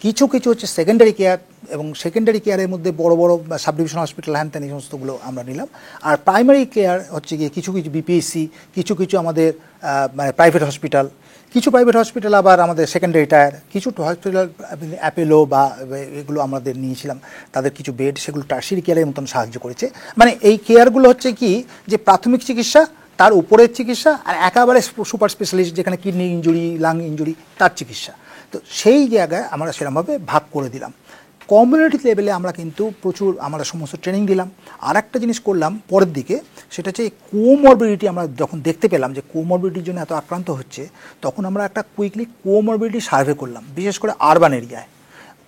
কিছু কিছু হচ্ছে সেকেন্ডারি কেয়ার, এবং সেকেন্ডারি কেয়ারের মধ্যে বড় বড় সাব ডিভিশন হসপিটাল হ্যান ত্যান এই সমস্তগুলো আমরা নিলাম। আর প্রাইমারি কেয়ার হচ্ছে গিয়ে কিছু কিছু বিপিএসসি, কিছু কিছু আমাদের মানে প্রাইভেট হসপিটাল, কিছু প্রাইভেট হসপিটাল আবার আমাদের সেকেন্ডারি টায়ার, কিছু হসপিটাল অ্যাপেলো বা এগুলো আমাদের নিয়েছিলাম, তাদের কিছু বেড সেগুলো টার্সিয়ারি কেয়ারের মতন সাহায্য করেছে। মানে এই কেয়ারগুলো হচ্ছে কি যে প্রাথমিক চিকিৎসা, তার উপরের চিকিৎসা, আর একেবারে সুপার স্পেশালিস্ট যেখানে কিডনি ইঞ্জুরি, লাং ইঞ্জুরি, তার চিকিৎসা। তো সেই জায়গায় আমরা সেরকমভাবে ভাগ করে দিলাম। কমিউনিটি লেভেলে আমরা কিন্তু প্রচুর আমরা সমস্ত ট্রেনিং দিলাম। আর একটা জিনিস করলাম পরের দিকে, সেটা হচ্ছে কোমরবিডিটি। আমরা যখন দেখতে পেলাম যে কোমরবিডিটির জন্য এত আক্রান্ত হচ্ছে, তখন আমরা একটা কুইকলি কোমরবিডিটি সার্ভে করলাম, বিশেষ করে আরবান এরিয়ায়।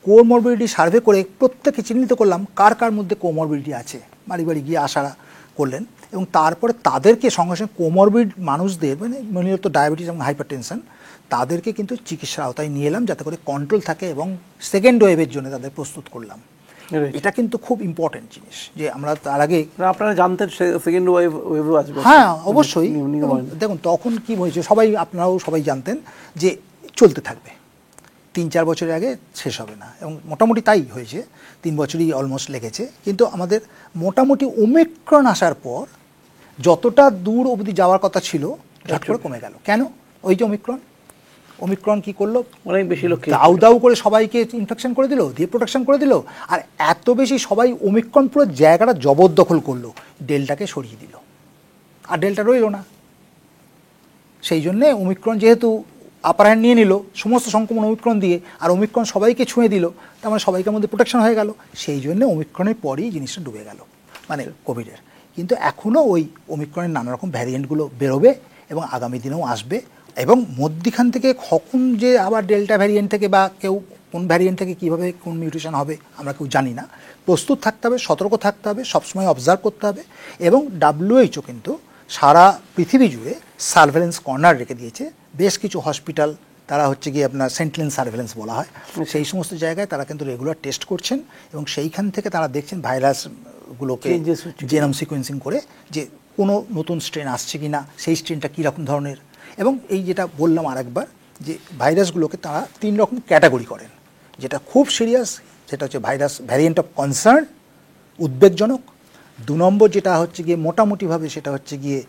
কোমরবিডিটি সার্ভে করে প্রত্যেককে চিহ্নিত করলাম কার কার মধ্যে কোমরবিডিটি আছে, বাড়ি বাড়ি গিয়ে আশারা করলেন, এবং তারপরে তাদেরকে সঙ্গে সঙ্গে কোমরবিড মানুষদের মানে মূলত ডায়াবেটিস এবং হাইপারটেনশন, তাদেরকে কিন্তু চিকিৎসার আওতায় নিয়ে এলাম যাতে করে কন্ট্রোল থাকে, এবং সেকেন্ড ওয়েভের জন্য তাদের প্রস্তুত করলাম। এটা কিন্তু খুব ইম্পর্টেন্ট জিনিস যে আমরা তার আগে আপনারা জানতেন সেকেন্ড ওয়েভও আসবে। হ্যাঁ, অবশ্যই। দেখুন তখন কি হয়েছে, সবাই আপনারাও সবাই জানতেন যে চলতে থাকবে, 3-4 বছরের আগে শেষ হবে না, এবং মোটামুটি তাই হয়েছে, 3 বছরই অলমোস্ট লেগেছে। কিন্তু আমাদের মোটামুটি ওমিক্রন আসার পর যতটা দূর অবধি যাওয়ার কথা ছিল ঝট করে কমে গেল। কেন? ওই যে ওমিক্রন কি করলো, অনেক বেশি লোক দাউ দাউ করে সবাইকে ইনফেকশন করে দিল, দিয়ে প্রোটেকশন করে দিল, আর এত বেশি সবাই ওমিক্রন পুরো জায়গাটা জবরদখল করলো, ডেল্টাকে সরিয়ে দিল, আর ডেল্টা রইল না। সেই জন্যে ওমিক্রন যেহেতু আপার হ্যান্ড নিয়ে নিল সমস্ত সংক্রমণ ওমিক্রন দিয়ে, আর ওমিক্রন সবাইকে ছুঁয়ে দিল, তার মানে সবাইকার মধ্যে প্রোটেকশন হয়ে গেল। সেই জন্যে ওমিক্রনের পরেই জিনিসটা ডুবে গেল, মানে কোভিডের। কিন্তু এখনও ওই ওমিক্রনের নানা রকম ভ্যারিয়েন্টগুলো বেরোবে এবং আগামী দিনেও আসবে, এবং মধ্যিখান থেকে কখন যে আবার ডেল্টা ভ্যারিয়েন্ট থেকে বা কেউ কোন ভ্যারিয়েন্ট থেকে কীভাবে কোন মিউটেশন হবে আমরা কেউ জানি না। প্রস্তুত থাকতে হবে, সতর্ক থাকতে হবে, সবসময় অবজার্ভ করতে হবে। এবং WHO কিন্তু সারা পৃথিবী জুড়ে সার্ভেলেন্স কর্নার রেখে দিয়েছে। বেশ কিছু হসপিটাল তারা হচ্ছে গিয়ে আপনার সেন্টিনেল সার্ভেলেন্স বলা হয়, সেই সমস্ত জায়গায় তারা কিন্তু রেগুলার টেস্ট করছেন, এবং সেইখান থেকে তারা দেখছেন ভাইরাসগুলোকে জেনোম সিকোয়েন্সিং করে যে কোনো নতুন স্ট্রেন আসছে কি না, সেই স্ট্রেনটা কীরকম ধরনের। এবং এই যেটা বললাম আরেকবার, যে ভাইরাসগুলোকে তারা 3 রকম ক্যাটাগরি করেন। যেটা খুব সিরিয়াস সেটা হচ্ছে ভাইরাস ভ্যারিয়েন্ট অফ কনসার্ন, উদ্বেগজনক। 2 নম্বর যেটা হচ্ছে গিয়ে মোটামুটিভাবে সেটা হচ্ছে গিয়ে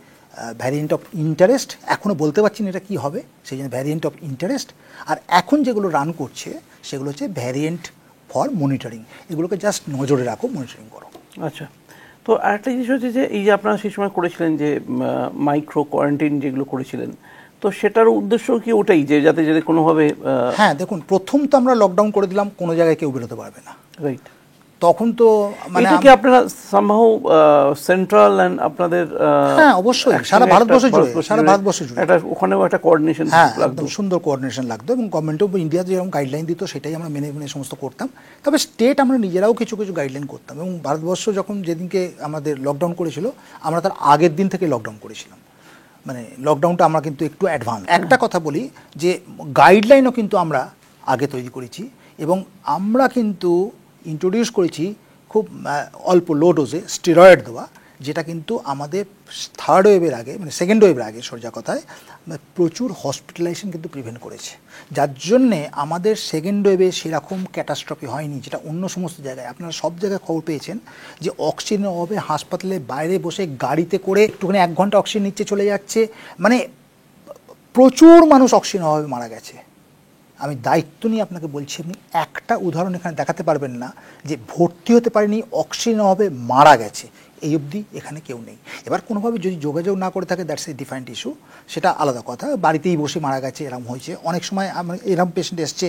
ভ্যারিয়েন্ট অফ ইন্টারেস্ট, এখনও বলতে পারছি না এটা কী হবে, সেই জন্য ভ্যারিয়েন্ট অফ ইন্টারেস্ট। আর এখন যেগুলো রান করছে সেগুলো হচ্ছে ভ্যারিয়েন্ট ফর মনিটরিং, এগুলোকে জাস্ট নজরে রাখো, মনিটরিং করো। আচ্ছা, তো আরেকটা জিনিস হচ্ছে যে এই যে আপনারা সেই সময় করেছিলেন যে মাইক্রো কোয়ারেন্টাইন যেগুলো করেছিলেন, তো সেটার উদ্দেশ্য কি ওটাই যে যাতে কোনোভাবে হ্যাঁ, দেখুন প্রথম তো আমরা লকডাউন করে দিলাম, কোনো জায়গায় কেউ বেরোতে পারবে না, রাইট। তখন তো মানে এটা কি আপনারা সামহাউ সেন্ট্রাল এন্ড আপনাদের হ্যাঁ অবশ্যই সারা ভারতবর্ষ জুড়ে এটা ওখানেও একটা কোঅর্ডিনেশন, হ্যাঁ একদম সুন্দর কোঅর্ডিনেশন লাগতো, এবং গভর্নমেন্ট অফ ইন্ডিয়া যেরকম গাইডলাইন দিত সেটাই আমরা মেনে মেনে সমস্ত করতাম। তবে স্টেট আমরা নিজেরাও কিছু কিছু গাইডলাইন করতাম, এবং ভারতবর্ষ যখন যেদিনকে আমাদের লকডাউন করেছিল আমরা তার আগের দিন থেকে লকডাউন করেছিলাম। মানে লকডাউনটা আমরা কিন্তু একটু অ্যাডভান্স। একটা কথা বলি যে গাইডলাইনও কিন্তু আমরা আগে তৈরি করেছি এবং আমরা কিন্তু ইন্ট্রোডিউস করেছি খুব অল্প লো ডোজে স্টেরয়েড দেওয়া, যেটা কিন্তু আমাদের থার্ড ওয়েভের আগে মানে সেকেন্ড ওয়েভের আগে সোজা কথায় প্রচুর হসপিটালাইজেশন কিন্তু প্রিভেন্ট করেছে, যার জন্যে আমাদের সেকেন্ড ওয়েভে সেরকম ক্যাটাস্ট্রফি হয়নি, যেটা অন্য সমস্ত জায়গায় আপনারা সব জায়গায় খবর পেয়েছেন যে অক্সিজেনের অভাবে হাসপাতালে বাইরে বসে গাড়িতে করে একটুখানি 1 ঘন্টা অক্সিজেন নিচ্ছে চলে যাচ্ছে, মানে প্রচুর মানুষ অক্সিজেনের অভাবে মারা গেছে। আমি দায়িত্ব নিয়ে আপনাকে বলছি, আপনি একটা উদাহরণ এখানে দেখাতে পারবেন না যে ভর্তি হতে পারেনি অক্সিজেনের অভাবে মারা গেছে, এই অবধি এখানে কেউ নেই। এবার কোনোভাবে যদি যোগাযোগ না করে থাকে দ্যাটস এ ডিফারেন্ট ইস্যু, সেটা আলাদা কথা, বাড়িতেই বসে মারা গেছে এরকম হয়েছে। অনেক সময় আমার এরকম পেশেন্ট এসছে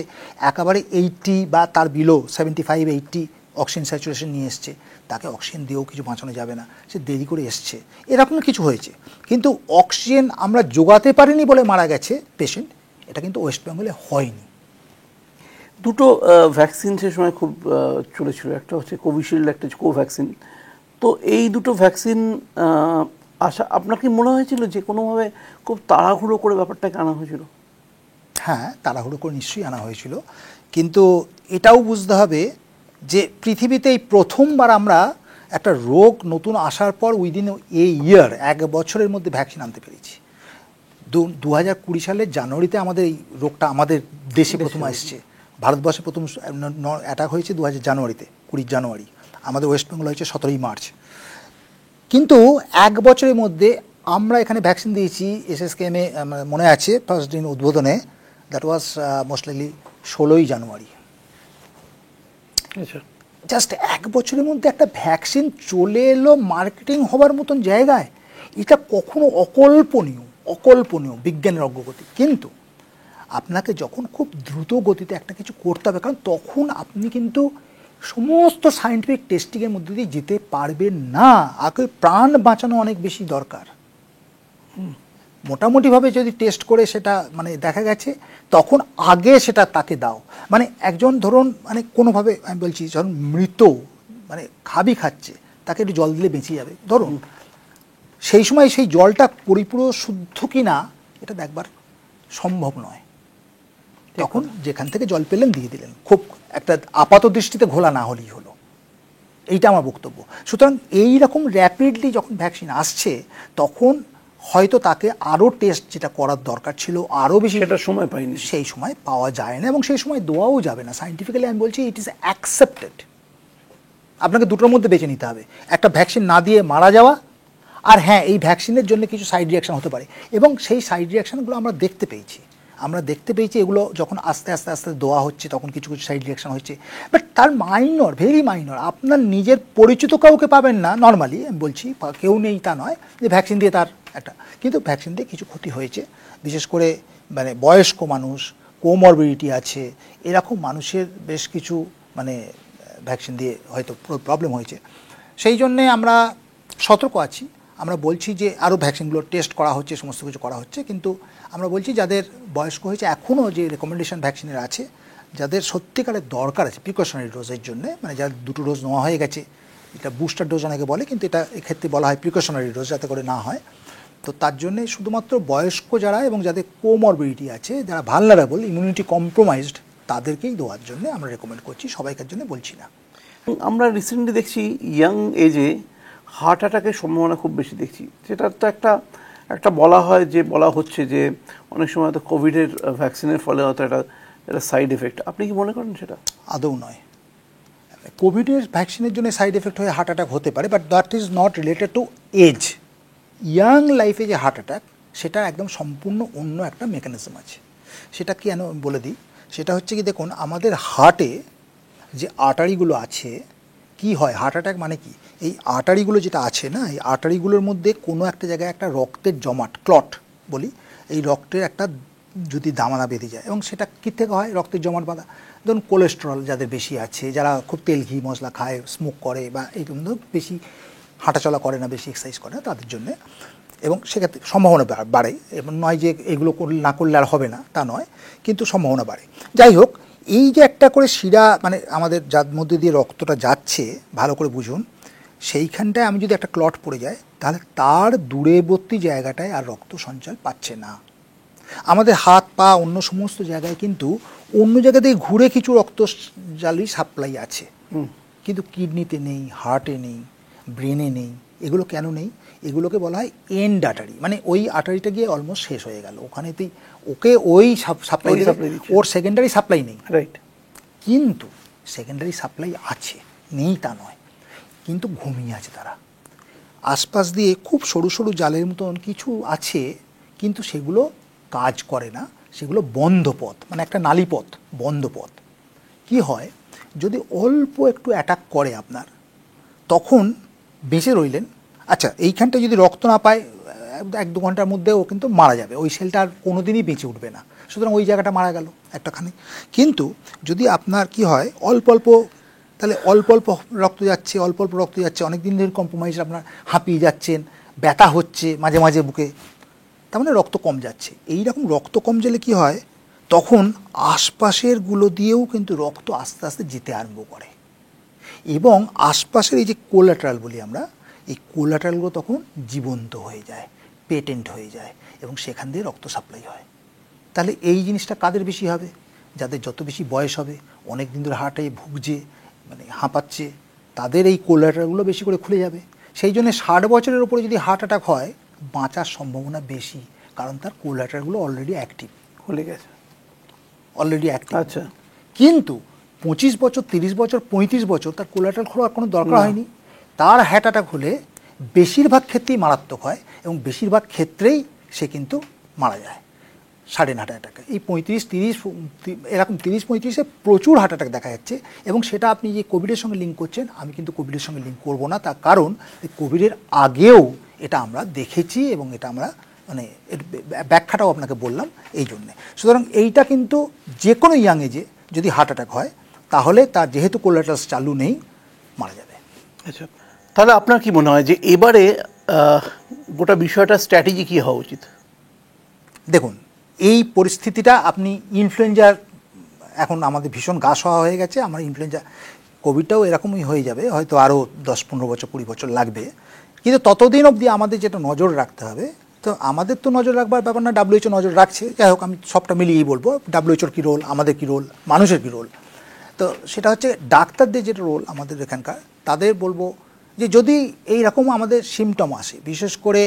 একেবারে 80 বা তার বিলো 75-80 অক্সিজেন স্যাচুরেশন নিয়ে এসছে, তাকে অক্সিজেন দিয়েও কিছু বাঁচানো যাবে না, সে দেরি করে এসছে, এরকম কিছু হয়েছে। কিন্তু অক্সিজেন আমরা জোগাতে পারিনি বলে মারা গেছে পেশেন্ট, এটা কিন্তু ওয়েস্ট বেঙ্গলে হয়নি। দুটো ভ্যাকসিন সে সময় খুব চলেছিল, একটা হচ্ছে কোভিশিল্ড, একটা হচ্ছে কোভ্যাক্সিন। তো এই দুটো ভ্যাকসিন আপনার কি মনে হয়েছিল যে কোনোভাবে খুব তাড়াহুড়ো করে ব্যাপারটাকে আনা হয়েছিল? হ্যাঁ, তাড়াহুড়ো করে নিশ্চয়ই আনা হয়েছিল, কিন্তু এটাও বুঝতে হবে যে পৃথিবীতে এই প্রথমবার আমরা একটা রোগ নতুন আসার পর উইদিন এই ইয়ার 1 বছরের মধ্যে ভ্যাকসিন আনতে পেরেছি। 2020 সালের জানুয়ারিতে আমাদের এই রোগটা আমাদের দেশে প্রথম আসছে। ভারতবর্ষে প্রথম অ্যাটাক হয়েছে 2000 জানুয়ারিতে, 20 জানুয়ারি। আমাদের ওয়েস্ট বেঙ্গল হয়েছে 17 মার্চ। কিন্তু 1 বছরের মধ্যে আমরা এখানে ভ্যাকসিন দিয়েছি এসএসকেএমে, মনে আছে ফার্স্ট দিন উদ্বোধনে, দ্যাট ওয়াজ মোস্ট লাইকলি 16 জানুয়ারি। আচ্ছা, জাস্ট 1 বছরের মধ্যে একটা ভ্যাকসিন চলে এলো মার্কেটিং হবার মতন জায়গায়, এটা কখনো অকল্পনীয় বিজ্ঞানের অগ্রগতি। কিন্তু আপনাকে যখন খুব দ্রুত গতিতে একটা কিছু করতে হবে, কারণ তখন আপনি কিন্তু সমস্ত সায়েন্টিফিক টেস্টিংয়ের মধ্যে দিয়ে যেতে পারবেন না, আগে প্রাণ বাঁচানো অনেক বেশি দরকার। মোটামুটিভাবে যদি টেস্ট করে সেটা মানে দেখা গেছে, তখন আগে সেটা তাকে দাও। মানে একজন ধরুন মানে কোনোভাবে আমি বলছি যখন মৃত মানে খাচ্ছে, তাকে একটু জল দিলে বেঁচে যাবে ধরুন, সেই সময় সেই জলটা পরিপূর্ণ শুদ্ধ কি না এটা দেখবার সম্ভব নয়, তখন যেখান থেকে জল পেলেন দিয়ে দিলেন, খুব একটা আপাত দৃষ্টিতে ঘোলা না হলেই হলো, এইটা আমার বক্তব্য। সুতরাং এইরকম র্যাপিডলি যখন ভ্যাকসিন আসছে, তখন হয়তো তাকে আরও টেস্ট যেটা করার দরকার ছিল আরও বেশি, সেটা সময় পাইনি, সেই সময় পাওয়া যায় না এবং সেই সময় দেওয়াও যাবে না। সায়েন্টিফিক্যালি আমি বলছি ইট ইজ অ্যাকসেপ্টেড। আপনাকে দুটোর মধ্যে বেছে নিতে হবে, একটা ভ্যাকসিন না দিয়ে মারা যাওয়া, আর হ্যাঁ এই ভ্যাকসিনের জন্য কিছু সাইড রিয়াকশন হতে পারে, এবং সেই সাইড রিয়াকশানগুলো আমরা দেখতে পেয়েছি এগুলো যখন আস্তে আস্তে দেওয়া হচ্ছে তখন কিছু সাইড রিয়াকশান হচ্ছে, বাট তার মাইনর, ভেরি মাইনর। আপনার নিজের পরিচিত কাউকে পাবেন না নর্মালি, আমি বলছি কেউ নেই তা নয় যে ভ্যাকসিন দিয়ে তার একটা, কিন্তু ভ্যাকসিন দিয়ে কিছু ক্ষতি হয়েছে, বিশেষ করে মানে বয়স্ক মানুষ, কোমরবিডিটি আছে, এরকম মানুষের বেশ কিছু মানে ভ্যাকসিন দিয়ে হয়তো প্রবলেম হয়েছে। সেই জন্যে আমরা সতর্ক আছি, আমরা বলছি যে আরও ভ্যাকসিনগুলো টেস্ট করা হচ্ছে, সমস্ত কিছু করা হচ্ছে, কিন্তু আমরা বলছি যাদের বয়স্ক হয়েছে এখনও যে রেকমেন্ডেশন ভ্যাকসিনের আছে, যাদের সত্যিকারের দরকার আছে প্রিকশনারি ডোজের জন্য, মানে যার 2টো ডোজ নেওয়া হয়ে গেছে, এটা বুস্টার ডোজ অনেকে বলে, কিন্তু এটা এক্ষেত্রে বলা হয় প্রিকশনারি ডোজ, যাতে করে না হয়। তো তার জন্যে শুধুমাত্র বয়স্ক যারা এবং যাদের কোমরবিডিটি আছে, যারা ভালনারেবল, ইমিউনিটি কম্প্রোমাইজড, তাদেরকেই দেওয়ার জন্য আমরা রেকমেন্ড করছি, সবাইকার জন্য বলছি না। আমরা রিসেন্টলি দেখছি ইয়াং এজে হার্ট অ্যাটাকের সম্ভাবনা খুব বেশি দেখছি, যেটা তো একটা বলা হচ্ছে যে অনেক সময় তো কোভিডের ভ্যাকসিনের ফলে হয়তো এটা সাইড এফেক্ট। আপনি কি মনে করেন সেটা? আদৌ নয়, কোভিডের ভ্যাকসিনের জন্য সাইড এফেক্ট হয়ে হার্ট অ্যাটাক হতে পারে, but that is not related to age. Young লাইফে যে হার্ট অ্যাটাক, সেটা একদম সম্পূর্ণ অন্য একটা মেকানিজম আছে। সেটা কি আমি বলে দিই, সেটা হচ্ছে কি, দেখুন আমাদের হার্টে যে আর্টারিগুলো আছে, কি হয় হার্ট অ্যাটাক মানে কি, এই আর্টারিগুলো যেটা আছে না, এই আর্টারিগুলোর মধ্যে কোনো একটা জায়গায় একটা রক্তের জমাট, ক্লট বলি, এই রক্তের একটা যদি দামানা বেঁধে যায়, এবং সেটা কী থেকে হয়, রক্তের জমাট বাঁধা। ধরুন কোলেস্টেরল যাদের বেশি আছে, যারা খুব তেল ঘি মশলা খায়, স্মোক করে, বা এইগুলো বেশি হাঁটাচলা করে না, বেশি এক্সারসাইজ করে না, তাদের জন্যে, এবং সেক্ষেত্রে সম্ভাবনা বাড়ে। এবং নয় যে এগুলো না করলে আর হবে না তা নয়, কিন্তু সম্ভাবনা বাড়ে। যাই হোক, এই যে একটা করে শিরা মানে আমাদের যার মধ্যে দিয়ে রক্তটা যাচ্ছে, ভালো করে বুঝুন, সেইখানটায় আমি যদি একটা ক্লট পড়ে যায়, তাহলে তার দূরবর্তী জায়গাটায় আর রক্ত সঞ্চার পাচ্ছে না। আমাদের হাত পা অন্য সমস্ত জায়গায় কিন্তু অন্য জায়গা থেকে ঘুরে কিছু রক্ত জালি সাপ্লাই আছে, কিন্তু কিডনিতে নেই, হার্টে নেই, ব্রেনে নেই। এগুলো কেন নেই? এগুলোকে বলা হয় এন্ড আর্টারি, মানে ওই আর্টারিটা গিয়ে অলমোস্ট শেষ হয়ে গেল, ওখানেতেই ওকে ওই সাপ্লাই ওর সেকেন্ডারি সাপ্লাই নেই। রাইট। কিন্তু সেকেন্ডারি সাপ্লাই আছে, নেই তা নয়, কিন্তু ঘুমিয়ে আছে তারা। আশপাশ দিয়ে খুব সরু সরু জালের মতন কিছু আছে, কিন্তু সেগুলো কাজ করে না, সেগুলো বন্ধ পথ, মানে একটা নালীপথ, বন্ধ পথ। কি হয়, যদি অল্প একটু অ্যাটাক করে আপনার, তখন বেঁচে রইলেন। আচ্ছা, এইখানটা যদি রক্ত না পায় 1-2 ঘন্টার মধ্যে ও কিন্তু মারা যাবে, ওই সেলটা আর কোনো দিনই বেঁচে উঠবে না, সুতরাং ওই জায়গাটা মারা গেল একটাখানি। কিন্তু যদি আপনার কি হয়, অল্প অল্প, তাহলে অল্প অল্প রক্ত যাচ্ছে, অল্প অল্প রক্ত যাচ্ছে, অনেক দিন ধরে কম্প্রোমাইজ, আপনার হাঁপিয়ে যাচ্ছেন, ব্যথা হচ্ছে মাঝে মাঝে বুকে, তার মানে রক্ত কম যাচ্ছে। এই রকম রক্ত কম গেলে কি হয়, তখন আশপাশের গুলো দিয়েও কিন্তু রক্ত আস্তে আস্তে যেতে আরম্ভ করে, এবং আশপাশের এই যে কোলাটারাল বলি আমরা, এই কোলাটারালগুলো তখন জীবন্ত হয়ে যায়, পেটেন্ট হয়ে যায়, এবং সেখান দিয়ে রক্ত সাপ্লাই হয়। তাহলে এই জিনিসটা কাদের বেশি হবে? যাদের যত বেশি বয়স হবে, অনেক দিন ধরে হার্টে ভুগছে, মানে হাঁপাচ্ছে, তাদের এই কোলাটারালগুলো বেশি করে খুলে যাবে। সেই জন্য 60 বছরের ওপরে যদি হার্ট অ্যাটাক হয়, বাঁচার সম্ভাবনা বেশি, কারণ তার কোলাটারালগুলো অলরেডি অ্যাক্টিভ, খুলে গেছে, অলরেডি অ্যাক্টিভ। আচ্ছা। কিন্তু 25 বছর, 30 বছর, 35 বছর তার কোলাটারাল খোলার কোনো দরকার হয়নি। তার হার্ট অ্যাটাক হলে বেশিরভাগ ক্ষেত্রেই মারাত্মক হয়, এবং বেশিরভাগ ক্ষেত্রেই সে কিন্তু মারা যায় সাডেন হার্ট অ্যাটাকে। এই 35-30 এরকম 30-35-এ প্রচুর হার্ট অ্যাটাক দেখা যাচ্ছে, এবং সেটা আপনি যে কোভিডের সঙ্গে লিঙ্ক করছেন, আমি কিন্তু কোভিডের সঙ্গে লিঙ্ক করব না। তার কারণ কোভিডের আগেও এটা আমরা দেখেছি, এবং এটা আমরা মানে এর ব্যাখ্যাটাও আপনাকে বললাম এই জন্যে। সুতরাং এইটা কিন্তু যে কোনো ইয়াং এজে যদি হার্ট অ্যাটাক হয়, তাহলে তার যেহেতু কোলাটারালস চালু নেই, মারা যাবে। আচ্ছা, তাহলে আপনার কি মনে হয় যে এবারে গোটা বিষয়টা স্ট্র্যাটেজি কী হওয়া উচিত? দেখুন, এই পরিস্থিতিটা আপনি ইনফ্লুয়েঞ্জার, এখন আমাদের ভীষণ গা সওয়া হয়ে গেছে, আমার ইনফ্লুয়েঞ্জা কোভিডটাও এরকমই হয়ে যাবে, হয়তো আরও 10-15 বছর 20 বছর লাগবে। কিন্তু ততদিন অবধি আমাদের যেটা নজর রাখতে হবে, তো আমাদের তো নজর রাখবার ব্যাপার না, WHO নজর রাখছে, যাই হোক আমি সবটা মিলিয়েই বলবো, WHOর কী রোল, আমাদের কী রোল, মানুষের কী রোল। তো সেটা হচ্ছে ডাক্তারদের যেটা রোল আমাদের এখানকার, তাদের বলবো যে যদি এই রকম আমাদের সিমটম আসে, বিশেষ করে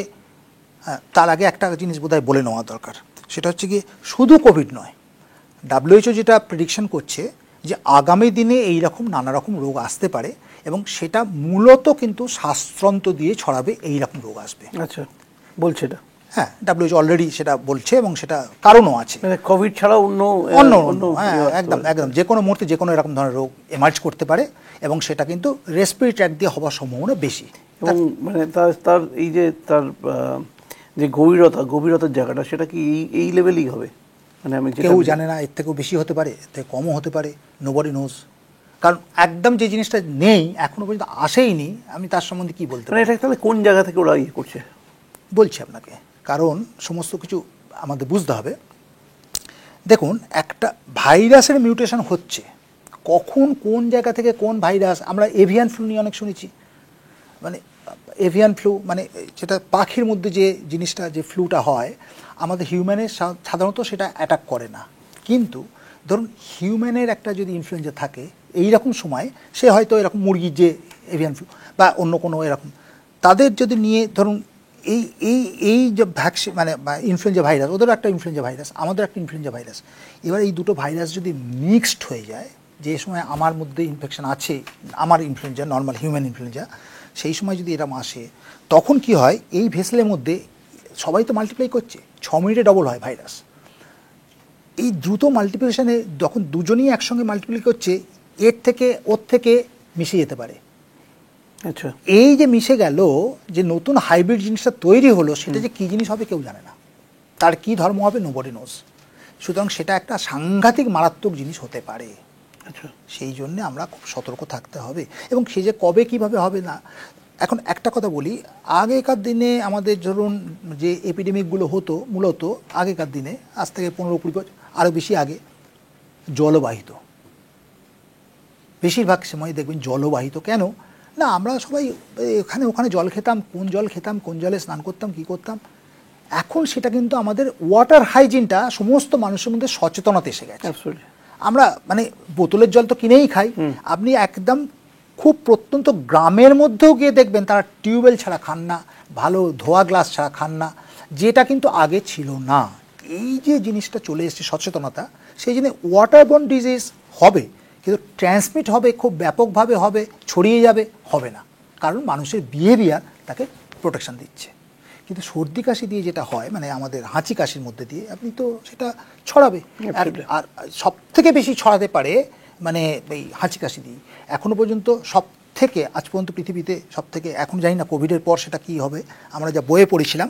তার আগে একটা জিনিস বোধহয় বলে নেওয়া দরকার, সেটা হচ্ছে কি শুধু কোভিড নয়, WHO যেটা প্রেডিকশন করছে যে আগামী দিনে এই রকম নানা রকম রোগ আসতে পারে, এবং সেটা মূলত কিন্তু শ্বাসতন্ত্র দিয়ে ছড়াবে, এই রকম রোগ আসবে। আচ্ছা, বলছে এটা? হ্যাঁ, WHO অলরেডি সেটা বলছে, এবং সেটা কারণও আছে, মানে কোভিড ছাড়া অন্য হ্যাঁ, একদম একদম যে কোনো মুহূর্তে যে কোনো এরকম ধরনের রোগ এমার্জ করতে পারে, এবং সেটা কিন্তু রেসপিরেটরি ট্র্যাক্ট দিয়ে হওয়ার সম্ভাবনা বেশি। এবং মানে তার এই যে তার যে গভীরতার জায়গাটা, সেটা কি এই লেভেলই হবে? মানে আমি কেউ জানে না, এর থেকেও বেশি হতে পারে, এর থেকে কমও হতে পারে, নোবডি নোজ। কারণ একদম যে জিনিসটা নেই, এখনো পর্যন্ত আসেইনি, আমি তার সম্বন্ধে কি বলতে মানে পারি? এটা তাহলে কোন জায়গা থেকে ওরা ইয়ে করছে? বলছি আপনাকে, কারণ সমস্ত কিছু আমাদের বুঝতে হবে। দেখুন, একটা ভাইরাসের মিউটেশন হচ্ছে, কখন কোন জায়গা থেকে কোন ভাইরাস, আমরা এভিয়ান ফ্লু নিয়ে অনেক শুনেছি, মানে এভিয়ান ফ্লু মানে যেটা পাখির মধ্যে যে জিনিসটা, যে ফ্লুটা হয়, আমাদের হিউম্যানের সাধারণত সেটা অ্যাটাক করে না। কিন্তু ধরুন হিউম্যানের একটা যদি ইনফ্লুয়েঞ্জা থাকে এই রকম সময়, সে হয়তো এরকম মুরগির যে এভিয়ান ফ্লু বা অন্য কোনো এরকম, তাদের যদি নিয়ে ধরুন এই এই এই যে ভ্যাকসিন মানে ইনফ্লুয়েঞ্জা ভাইরাস, ওদেরও একটা ইনফ্লুয়েঞ্জা ভাইরাস, আমাদের একটা ইনফ্লুয়েঞ্জা ভাইরাস, এবার এই দুটো ভাইরাস যদি মিক্সড হয়ে যায়, যে সময় আমার মধ্যে ইনফেকশন আছে, আমার ইনফ্লুয়েঞ্জা নর্মাল হিউম্যান ইনফ্লুয়েঞ্জা, সেই সময় যদি এরকম আসে, তখন কি হয়, এই ভেসেলের মধ্যে সবাই তো মাল্টিপ্লাই করছে, 6 মিনিটে ডবল হয় ভাইরাস। এই দ্রুত মাল্টিপ্লিকেশনে যখন দুজনেই একসঙ্গে মাল্টিপ্লাই করছে, ওর থেকে মিশে যেতে পারে। আচ্ছা, এই যে মিশে গেল, যে নতুন হাইব্রিড জিনিসটা তৈরি হলো, সেটা যে কী জিনিস হবে কেউ জানে না, তার কী ধর্ম হবে নোবডি নোজ। সুতরাং সেটা একটা সাংঘাতিক মারাত্মক জিনিস হতে পারে। আচ্ছা, সেই জন্যে আমরা খুব সতর্ক থাকতে হবে, এবং সে যে কবে কীভাবে হবে না। এখন একটা কথা বলি, আগেকার দিনে আমাদের ধরুন যে এপিডেমিকগুলো হতো, মূলত আগেকার দিনে, আজ থেকে 15-20 বছর আরও বেশি আগে, জলবাহিত, বেশিরভাগ সময় দেখবেন জলবাহিত। কেন না, আমরা সবাই এখানে ওখানে জল খেতাম, কোন জলে স্নান করতাম, কি করতাম। এখন সেটা কিন্তু আমাদের ওয়াটার হাইজিনটা সমস্ত মানুষের মধ্যে সচেতনতা এসে গেছে। আমরা মানে বোতলের জল তো কিনেই খাই, আপনি একদম খুব প্রত্যন্ত গ্রামের মধ্যেও গিয়ে দেখবেন তারা টিউবওয়েল ছাড়া খান না, ভালো ধোয়া গ্লাস ছাড়া খান না, যেটা কিন্তু আগে ছিল না। এই যে জিনিসটা চলে এসেছে সচেতনতা, সেই জন্য ওয়াটারবোর্ন ডিজিজ হবে, কিন্তু ট্রান্সমিট হবে, খুব ব্যাপকভাবে হবে, ছড়িয়ে যাবে হবে না, কারণ মানুষের বিহেভিয়ার তাকে প্রোটেকশন দিচ্ছে। কিন্তু সর্দি কাশি দিয়ে যেটা হয়, মানে আমাদের হাঁচি কাশির মধ্যে দিয়ে আপনি তো সেটা ছড়াবে, আর সব থেকে বেশি ছড়াতে পারে মানে এই হাঁচি কাশি দিয়ে। এখনো পর্যন্ত সব থেকে আজ পর্যন্ত পৃথিবীতে সব থেকে, এখন জানি না কোভিডের পর সেটা কী হবে, আমরা যা বইয়ে পড়েছিলাম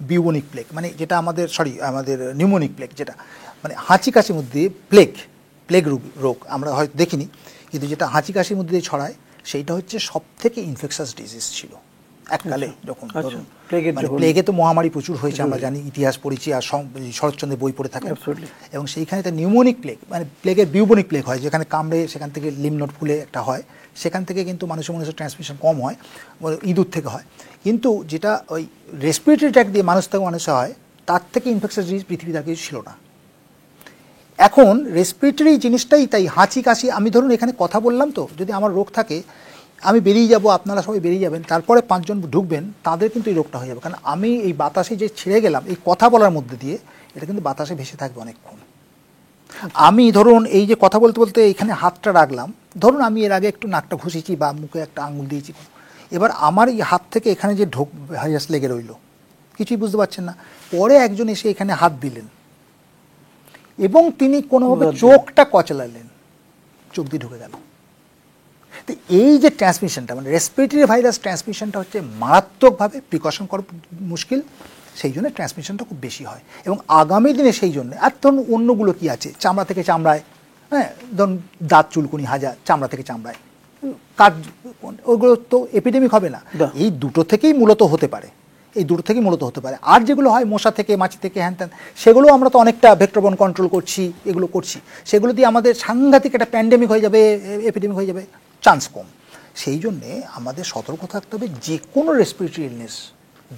বিউবনিক প্লেগ, মানে যেটা আমাদের নিউমোনিক প্লেগ, যেটা মানে হাঁচি কাশির মধ্যে প্লেগ রোগ আমরা হয়তো দেখিনি, কিন্তু যেটা হাঁচি কাশির মধ্যে দিয়ে ছড়ায় সেইটা হচ্ছে সব থেকে ইনফেকশাস ডিজিজ ছিল এককালে। যখন প্লেগে তো মহামারী প্রচুর হয়েছে, আমরা জানি, ইতিহাস পড়েছি, আর শরৎচন্দ্রের বই পড়ে থাকে। এবং সেইখানে একটা নিউমোনিক প্লেগ, মানে প্লেগের বিউবনিক প্লেগ হয়, যেখানে কামড়ে সেখান থেকে লিম্ফ নোড ফুলে একটা হয়, সেখান থেকে কিন্তু মানুষের ট্রান্সমিশন কম হয়, ইঁদুর থেকে হয়। কিন্তু যেটা ওই রেসপিরেটরি ট্র্যাক্ট দিয়ে মানুষ থেকে মানুষে হয়, তার থেকে ইনফেকশাস ডিজিজ পৃথিবীতে আর কিছু ছিল না। এখন রেসপিরেটরি জিনিসটাই তাই, হাঁচি কাশি, আমি ধরুন এখানে কথা বললাম, তো যদি আমার রোগ থাকে আমি বেরিয়ে যাব, আপনারা সবাই বেরিয়ে যাবেন, তারপরে 5 জন ঢুকবেন, তাদের কিন্তু এই রোগটা হয়ে যাবে, কারণ আমি এই বাতাসে যে ছেড়ে গেলাম এই কথা বলার মধ্যে দিয়ে, এটা কিন্তু বাতাসে ভেসে থাকবে অনেকক্ষণ। আমি ধরুন এই যে কথা বলতে বলতে এখানে হাতটা রাখলাম, ধরুন আমি এর আগে একটু নাকটা ঘুষেছি বা মুখে একটা আঙুল দিয়েছি, এবার আমার এই হাত থেকে এখানে যে ভাইরাস লেগে রইল, কিছুই বুঝতে পারছেন না। পরে একজন এসে এখানে হাত দিলেন এবং তিনি কোনোভাবে চোখটা কচলালেন, চোখ দিয়ে ঢুকে গেল। তো এই যে ট্রান্সমিশনটা, মানে রেসপিরেটরি ভাইরাস ট্রান্সমিশনটা হচ্ছে মারাত্মকভাবে প্রিকশন করা মুশকিল, সেই জন্য ট্রান্সমিশনটা খুব বেশি হয়। এবং আগামী দিনে সেই জন্য, আর ধরুন অন্যগুলো কি আছে, চামড়া থেকে চামড়ায়, হ্যাঁ ধরুন দাঁত চুলকুনি হাজা, চামড়া থেকে চামড়ায় কাজ, ওগুলো তো এপিডেমিক হবে না, এই দুটো থেকেই মূলত হতে পারে, এই দুটো থেকেই মূলত হতে পারে। আর যেগুলো হয় মশা থেকে, মাছি থেকে, হ্যান ত্যান, সেগুলো আমরা তো অনেকটা ভেক্টরবর্ন কন্ট্রোল করছি, এগুলো করছি, সেগুলো দিয়ে আমাদের সাংঘাতিক একটা প্যান্ডেমিক হয়ে যাবে, এপিডেমিক হয়ে যাবে চান্স কম। সেই জন্যে আমাদের সতর্ক থাকতে হবে, যে কোনো রেসপিরেটরি ইলনেস,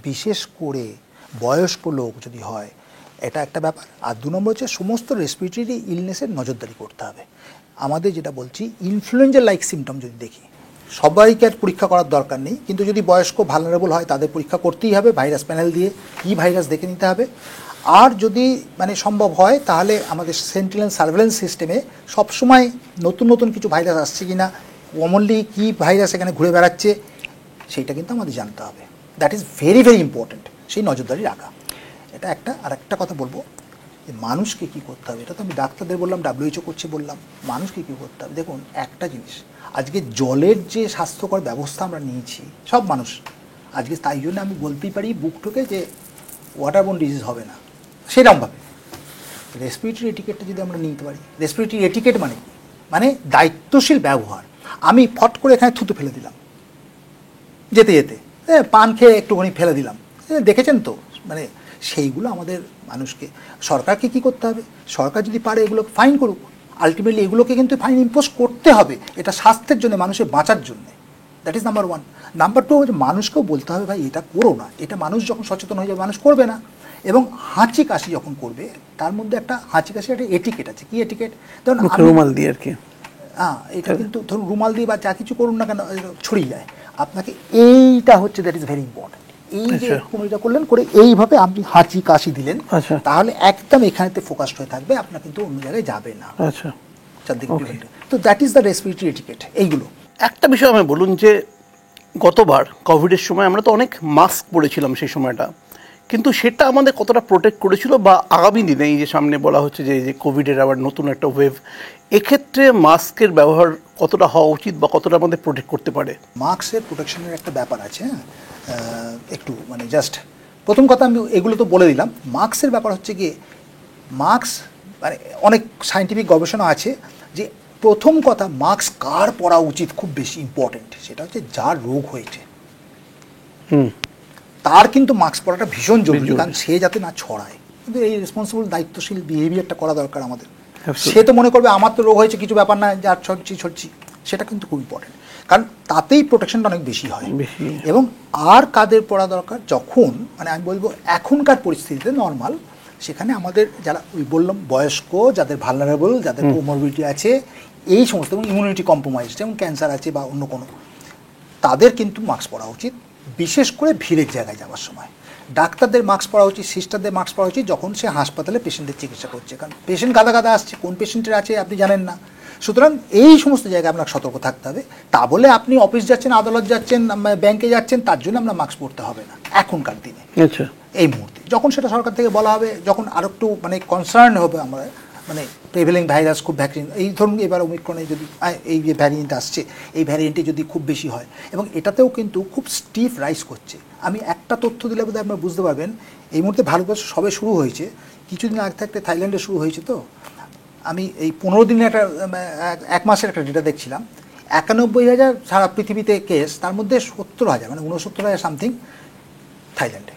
বিশেষ করে বয়স্ক লোক যদি হয়, এটা একটা ব্যাপার। আর 2 নম্বর হচ্ছে সমস্ত রেসপিরেটরি ইলনেসের নজরদারি করতে হবে। আমাদের যেটা বলছি, ইনফ্লুয়েঞ্জা লাইক সিমটম যদি দেখি, সবাইকে আর পরীক্ষা করার দরকার নেই, কিন্তু যদি বয়স্ক ভালনারেবল হয় তাদের পরীক্ষা করতেই হবে, ভাইরাস প্যানেল দিয়ে কী ভাইরাস দেখে নিতে হবে। আর যদি মানে সম্ভব হয় তাহলে আমাদের সেন্ট্রাল সার্ভেলেন্স সিস্টেমে সবসময় নতুন নতুন কিছু ভাইরাস আসছে কি না, কমনলি কী ভাইরাস এখানে ঘুরে বেড়াচ্ছে, সেইটা কিন্তু আমাদের জানতে হবে। That is very very important, সেই নজরদারি রাখা, এটা একটা। আর একটা কথা বলবো, যে মানুষকে কী করতে হবে, এটা তো আমি ডাক্তারদের বললাম, WHO করছে বললাম, মানুষকে কী করতে হবে। দেখুন একটা জিনিস, আজকে জলের যে স্বাস্থ্যকর ব্যবস্থা আমরা নিয়েছি সব মানুষ আজকে, তাই জন্য আমি বলতেই পারি বুক ঠুকে যে ওয়াটারবোর্ন ডিজিজ হবে না সেরকমভাবে। রেসপিরেটরি এটিকেটটা যদি আমরা নিতে পারি, রেসপিরেটরি এটিকেট মানে কি, মানে দায়িত্বশীল ব্যবহার। আমি ফট করে এখানে থুতু ফেলে দিলাম যেতে যেতে, পান খেয়ে একটুখানি ফেলে দিলাম, দেখেছেন তো, মানে সেইগুলো আমাদের মানুষকে, সরকারকে কি করতে হবে, সরকার যদি পারে এগুলোকে ফাইন করুক, আলটিমেটলি এগুলোকে কিন্তু ফাইন ইম্পোজ করতে হবে, এটা স্বাস্থ্যের জন্য, মানুষের বাঁচার জন্য। That is number 1। নাম্বার 2 হচ্ছে মানুষকেও বলতে হবে, ভাই এটা করো না, এটা মানুষ যখন সচেতন হয়ে যাবে মানুষ করবে না। এবং হাঁচি কাশি যখন করবে, তার মধ্যে একটা হাঁচি কাশি একটা এটিকেট আছে। কি এটিকেট? ধরুন রুমাল দিয়ে আর কি, হ্যাঁ, এটা কিন্তু ধরুন রুমাল দিয়ে বা যা কিছু করুন না কেন ছড়িয়ে যায়, আপনাকে এইটা হচ্ছে দ্যাট ইজ ভেরি ইম্পর্টেন্ট। এই যে কোনোটা করলেন, করে এইভাবে আপনি হাঁচি কাশি দিলেন, তাহলে একদম এখানেতে ফোকাসড হয়ে থাকবে, আপনার কিন্তু অন্য জায়গায় যাবে না। আচ্ছা, তো that is the respiratory etiquette. এইগুলো একটা বিষয় আমি বলুন, যে গতবার কোভিডের সময় আমরা তো অনেক মাস্ক পরেছিলাম সেই সময়টা, কিন্তু সেটা আমাদের কতটা প্রোটেক্ট করেছিল, বা আগামী দিনে এই যে সামনে বলা হচ্ছে যে কোভিডের আবার নতুন একটা ওয়েভ, এক্ষেত্রে মাস্কের ব্যবহার কতটা হওয়া উচিত বা কতটা আমাদের প্রোটেক্ট করতে পারে? মাস্কের প্রোটেকশনের একটা ব্যাপার আছে, একটু মানে জাস্ট প্রথম কথা আমি এগুলো তো বলে দিলাম। মাস্কের ব্যাপার হচ্ছে গিয়ে, মাস্ক মানে অনেক সায়েন্টিফিক গবেষণা আছে যে প্রথম কথা, মাস্ক কার পরা উচিত খুব বেশি ইম্পর্টেন্ট, সেটা হচ্ছে যার রোগ হয়েছে তার কিন্তু মাস্ক পরাটা ভীষণ জরুরি, কারণ সে যাতে না ছড়ায়। কিন্তু এই রেসপন্সিবল দায়িত্বশীল বিহেভিয়ারটা করা দরকার আমাদের। সে তো মনে করবে আমার তো রোগ হয়েছে, কিছু ব্যাপার না, যার ছড়ছি, সেটা কিন্তু খুব ইম্পর্টেন্ট। কারণ তাতেই প্রোটেকশনটা অনেক বেশি হয়। এবং আর কাদের পড়া দরকার, যখন মানে আমি বলবো এখনকার পরিস্থিতিতে নর্মাল, সেখানে আমাদের যারা ওই বললাম বয়স্ক, যাদের ভালনারেবল, যাদের কোমরবিডিটি আছে, এই সমস্ত, এবং ইমিউনিটি কম্প্রোমাইজ যেমন ক্যান্সার আছে বা অন্য কোনো, তাদের কিন্তু মাস্ক পরা উচিত, বিশেষ করে ভিড়ের জায়গায় যাওয়ার সময়। ডাক্তারদের মাস্ক পরা উচিত, সিস্টারদের মাস্ক পরা উচিত যখন সে হাসপাতালে পেশেন্টের চিকিৎসা করছে, কারণ পেশেন্ট গাদা গাদা আসছে, কোন পেশেন্টের আছে আপনি জানেন না। সুতরাং এই সমস্ত জায়গায় আপনার সতর্ক থাকতে হবে। তা বলে আপনি অফিস যাচ্ছেন, আদালত যাচ্ছেন, ব্যাংকে যাচ্ছেন, তার জন্য আপনার মাস্ক পরতে হবে না এখনকার দিনে। আচ্ছা, এই মুহূর্তে যখন সেটা সরকার থেকে বলা হবে, যখন আরও একটু মানে কনসার্ন হবে আমরা, মানে প্রেভেলিং ভাইরাস খুব ভ্যাকসিন, এই ধরুন এবার ওমিক্রনে যদি এই যে ভ্যারিয়েন্ট আসছে, এই ভ্যারিয়েন্টে যদি খুব বেশি হয়, এবং এটাতেও কিন্তু খুব স্টিফ রাইজ করছে। আমি একটা তথ্য দিলে বোধহয় আপনারা বুঝতে পারবেন। এই মুহূর্তে ভারতবর্ষ সবে শুরু হয়েছে, কিছুদিন আগে থাকতে থাইল্যান্ডে শুরু হয়েছে। তো আমি এই 15 দিনের একটা 1 মাসের একটা ডেটা দেখছিলাম, 91,000 সারা পৃথিবীতে কেস, তার মধ্যে 70,000 মানে 69,000 সামথিং থাইল্যান্ডে।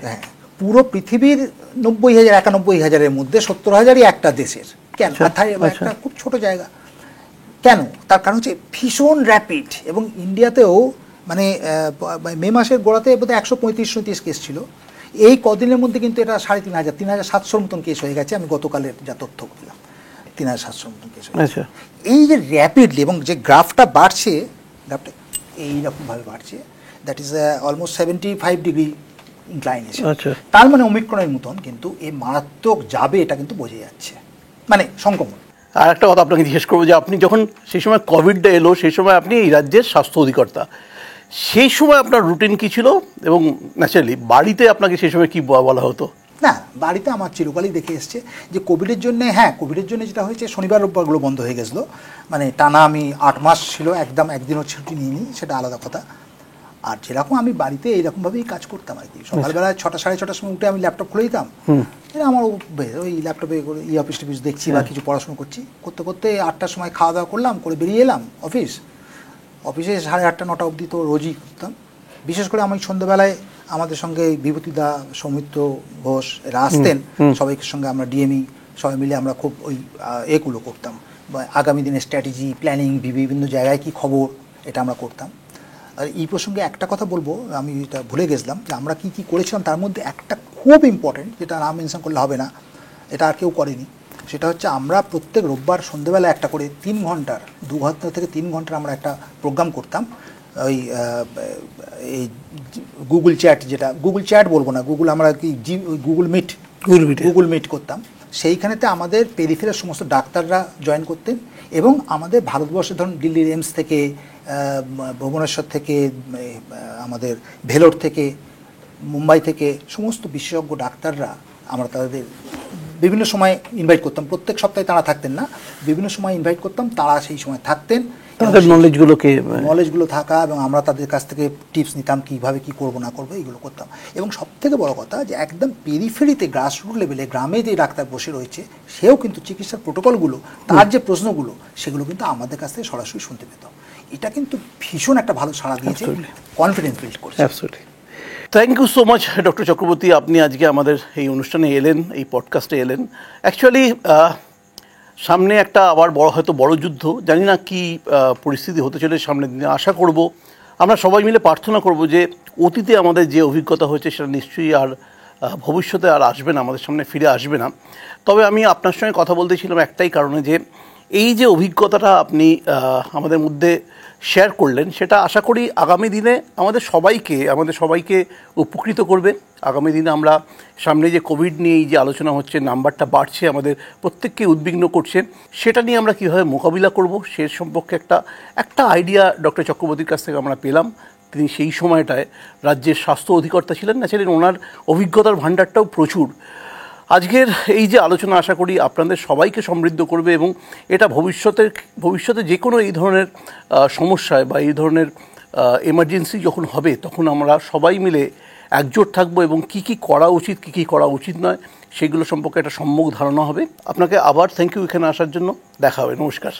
হ্যাঁ, পুরো পৃথিবীর 90,000 91,000-এর মধ্যে 70,000-ই একটা দেশের। কেন? একটা খুব ছোট জায়গা। কেন? তার কারণ হচ্ছে ভীষণ র্যাপিড। এবং ইন্ডিয়াতেও মানে মে মাসের গোড়াতে বোধহয় 135-130 কেস ছিল, এই কদিনের মধ্যে কিন্তু এটা 3,500 3,700 মতন কেস হয়ে গেছে। আমি গতকালের যা তথ্য দিলাম, 3,700 মতন কেস হয়ে গেছে। এই যে র্যাপিডলি, এবং যে গ্রাফটা বাড়ছে, গ্রাফটা এইরকমভাবে বাড়ছে, that is almost 75 degree inclination. তার মানে ওমিক্রনের মতন কিন্তু এই মারাত্মক যাবে, এটা কিন্তু বোঝা যাচ্ছে, মানে সংক্রমণ। আর একটা কথা আপনাকে জিজ্ঞেস করবো যে আপনি যখন সেই সময় কোভিডটা এলো, সেই সময় আপনি এই রাজ্যের স্বাস্থ্য অধিকর্তা, সেই সময় আপনার রুটিন কী ছিল, এবং ন্যাচারালি বাড়িতে আপনাকে সেই সময় কী বলা হতো? না, বাড়িতে আমার চিরকালই দেখে এসছে যে কোভিডের জন্য, হ্যাঁ কোভিডের জন্য যেটা হয়েছে, শনিবার রোববারগুলো বন্ধ হয়ে গেছিলো, মানে টানা আমি 8 মাস ছিল একদম, একদিনও ছুটি নিইনি, সেটা আলাদা কথা। আর যেরকম আমি বাড়িতে এইরকমভাবেই কাজ করতাম আর কি। সকালবেলা 6টা সাড়ে 6টার সময় উঠে আমি ল্যাপটপ খুলে দিতাম, আমার ওই ল্যাপটপে অফিস টফিস দেখছি বা কিছু পড়াশোনা করছি, করতে করতে 8টার সময় খাওয়া দাওয়া করলাম, করে বেরিয়ে এলাম অফিসে 8:30 9টা অবধি তো রোজই করতাম। বিশেষ করে আমি সন্ধ্যাবেলায় আমাদের সঙ্গে বিভূতিদা, সৌমিত্র ঘোষ এরা আসতেন, সবাইকে সঙ্গে আমরা ডিএমই সবাই মিলে আমরা খুব ওই এগুলো করতাম, আগামী দিনের স্ট্র্যাটেজি প্ল্যানিং, বিভিন্ন জায়গায় কি খবর, এটা আমরা করতাম। আর এই প্রসঙ্গে একটা কথা বলবো, আমি এটা ভুলে গেছিলাম, যে আমরা কি কি করেছিলাম, তার মধ্যে একটা খুব ইম্পর্টেন্ট, যেটা নাম মেনশন করলে হবে না, এটা আর কেউ করেনি, সেটা হচ্ছে আমরা প্রত্যেক রোববার সন্ধ্যেবেলা একটা করে 3 ঘন্টার 2 ঘন্টা থেকে 3 ঘন্টার আমরা একটা প্রোগ্রাম করতাম। ওই এই গুগল চ্যাট, যেটা গুগল চ্যাট বলবো না, গুগল আমরা কি গুগল মিট করতাম। সেইখানেতে আমাদের পেরিফেরাল সমস্ত ডাক্তাররা জয়েন করতেন, এবং আমাদের ভারতবর্ষের ধরুন দিল্লির এইমস থেকে, ভুবনেশ্বর থেকে, আমাদের ভেলোর থেকে, মুম্বাই থেকে সমস্ত বিশেষজ্ঞ ডাক্তাররা, আমরা তাদের বিভিন্ন সময় ইনভাইট করতাম। প্রত্যেক সপ্তাহে তারা থাকতেন না, বিভিন্ন সময় ইনভাইট করতাম, তারা সেই সময় থাকতেন, তাদের নলেজগুলো থাকা, এবং আমরা তাদের কাছ থেকে টিপস নিতাম কীভাবে কী করবো না করবো, এইগুলো করতাম। এবং সবথেকে বড় কথা, যে একদম পেরিফেরিতে গ্রাসরুট লেভেলে গ্রামে যে ডাক্তার বসে রয়েছে, সেও কিন্তু চিকিৎসার প্রোটোকলগুলো, তার যে প্রশ্নগুলো, সেগুলো কিন্তু আমাদের কাছ থেকে সরাসরি শুনতে পেত। এটা কিন্তু ভীষণ একটা ভালো সাড়া দিয়েছে, কনফিডেন্স বিল্ড করেছে। Thank you so much doctor Chakraborty, আপনি আজকে আমাদের এই অনুষ্ঠানে এলেন, এই পডকাস্টে এলেন। অ্যাকচুয়ালি সামনে একটা আবার হয়তো বড় যুদ্ধ, জানি না কি পরিস্থিতি হতে চলে সামনের দিনে। আশা করব, আমরা সবাই মিলে প্রার্থনা করব যে অতীতে আমাদের যে অভিজ্ঞতা হয়েছে, সেটা নিশ্চয়ই আর ভবিষ্যতে আর আসবে না, আমাদের সামনে ফিরে আসবে না। তবে আমি আপনার সঙ্গে কথা বলতেছিলাম একটাই কারণে, যে এই যে অভিজ্ঞতাটা আপনি আমাদের মধ্যে শেয়ার করলেন, সেটা আশা করি আগামী দিনে আমাদের সবাইকে উপকৃত করবে। আগামী দিনে আমরা সামনে যে কোভিড নিয়ে এই যে আলোচনা হচ্ছে, নাম্বারটা বাড়ছে, আমাদের প্রত্যেককে উদ্বিগ্ন করছে, সেটা নিয়ে আমরা কীভাবে মোকাবিলা করব, সে সম্পর্কে একটা আইডিয়া ডক্টর চক্রবর্তীর কাছ থেকে আমরা পেলাম। তিনি সেই সময়টায় রাজ্যের স্বাস্থ্য অধিকর্তা ছিলেন, না ছিলেন, ওনার অভিজ্ঞতার ভাণ্ডারটাও প্রচুর। আজকের এই যে আলোচনা আশা করি আপনাদের সবাইকে সমৃদ্ধ করবে, এবং এটা ভবিষ্যতে যে কোনো এই ধরনের সমস্যায় বা এই ধরনের এমার্জেন্সি যখন হবে, তখন আমরা সবাই মিলে একজোট থাকবো, এবং কি কি করা উচিত, কি কি করা উচিত নয়, সেগুলো সম্পর্কে একটা সম্যক ধারণা হবে। আপনাকে আবার থ্যাংক ইউ এখানে আসার জন্য। দেখা হবে, নমস্কার।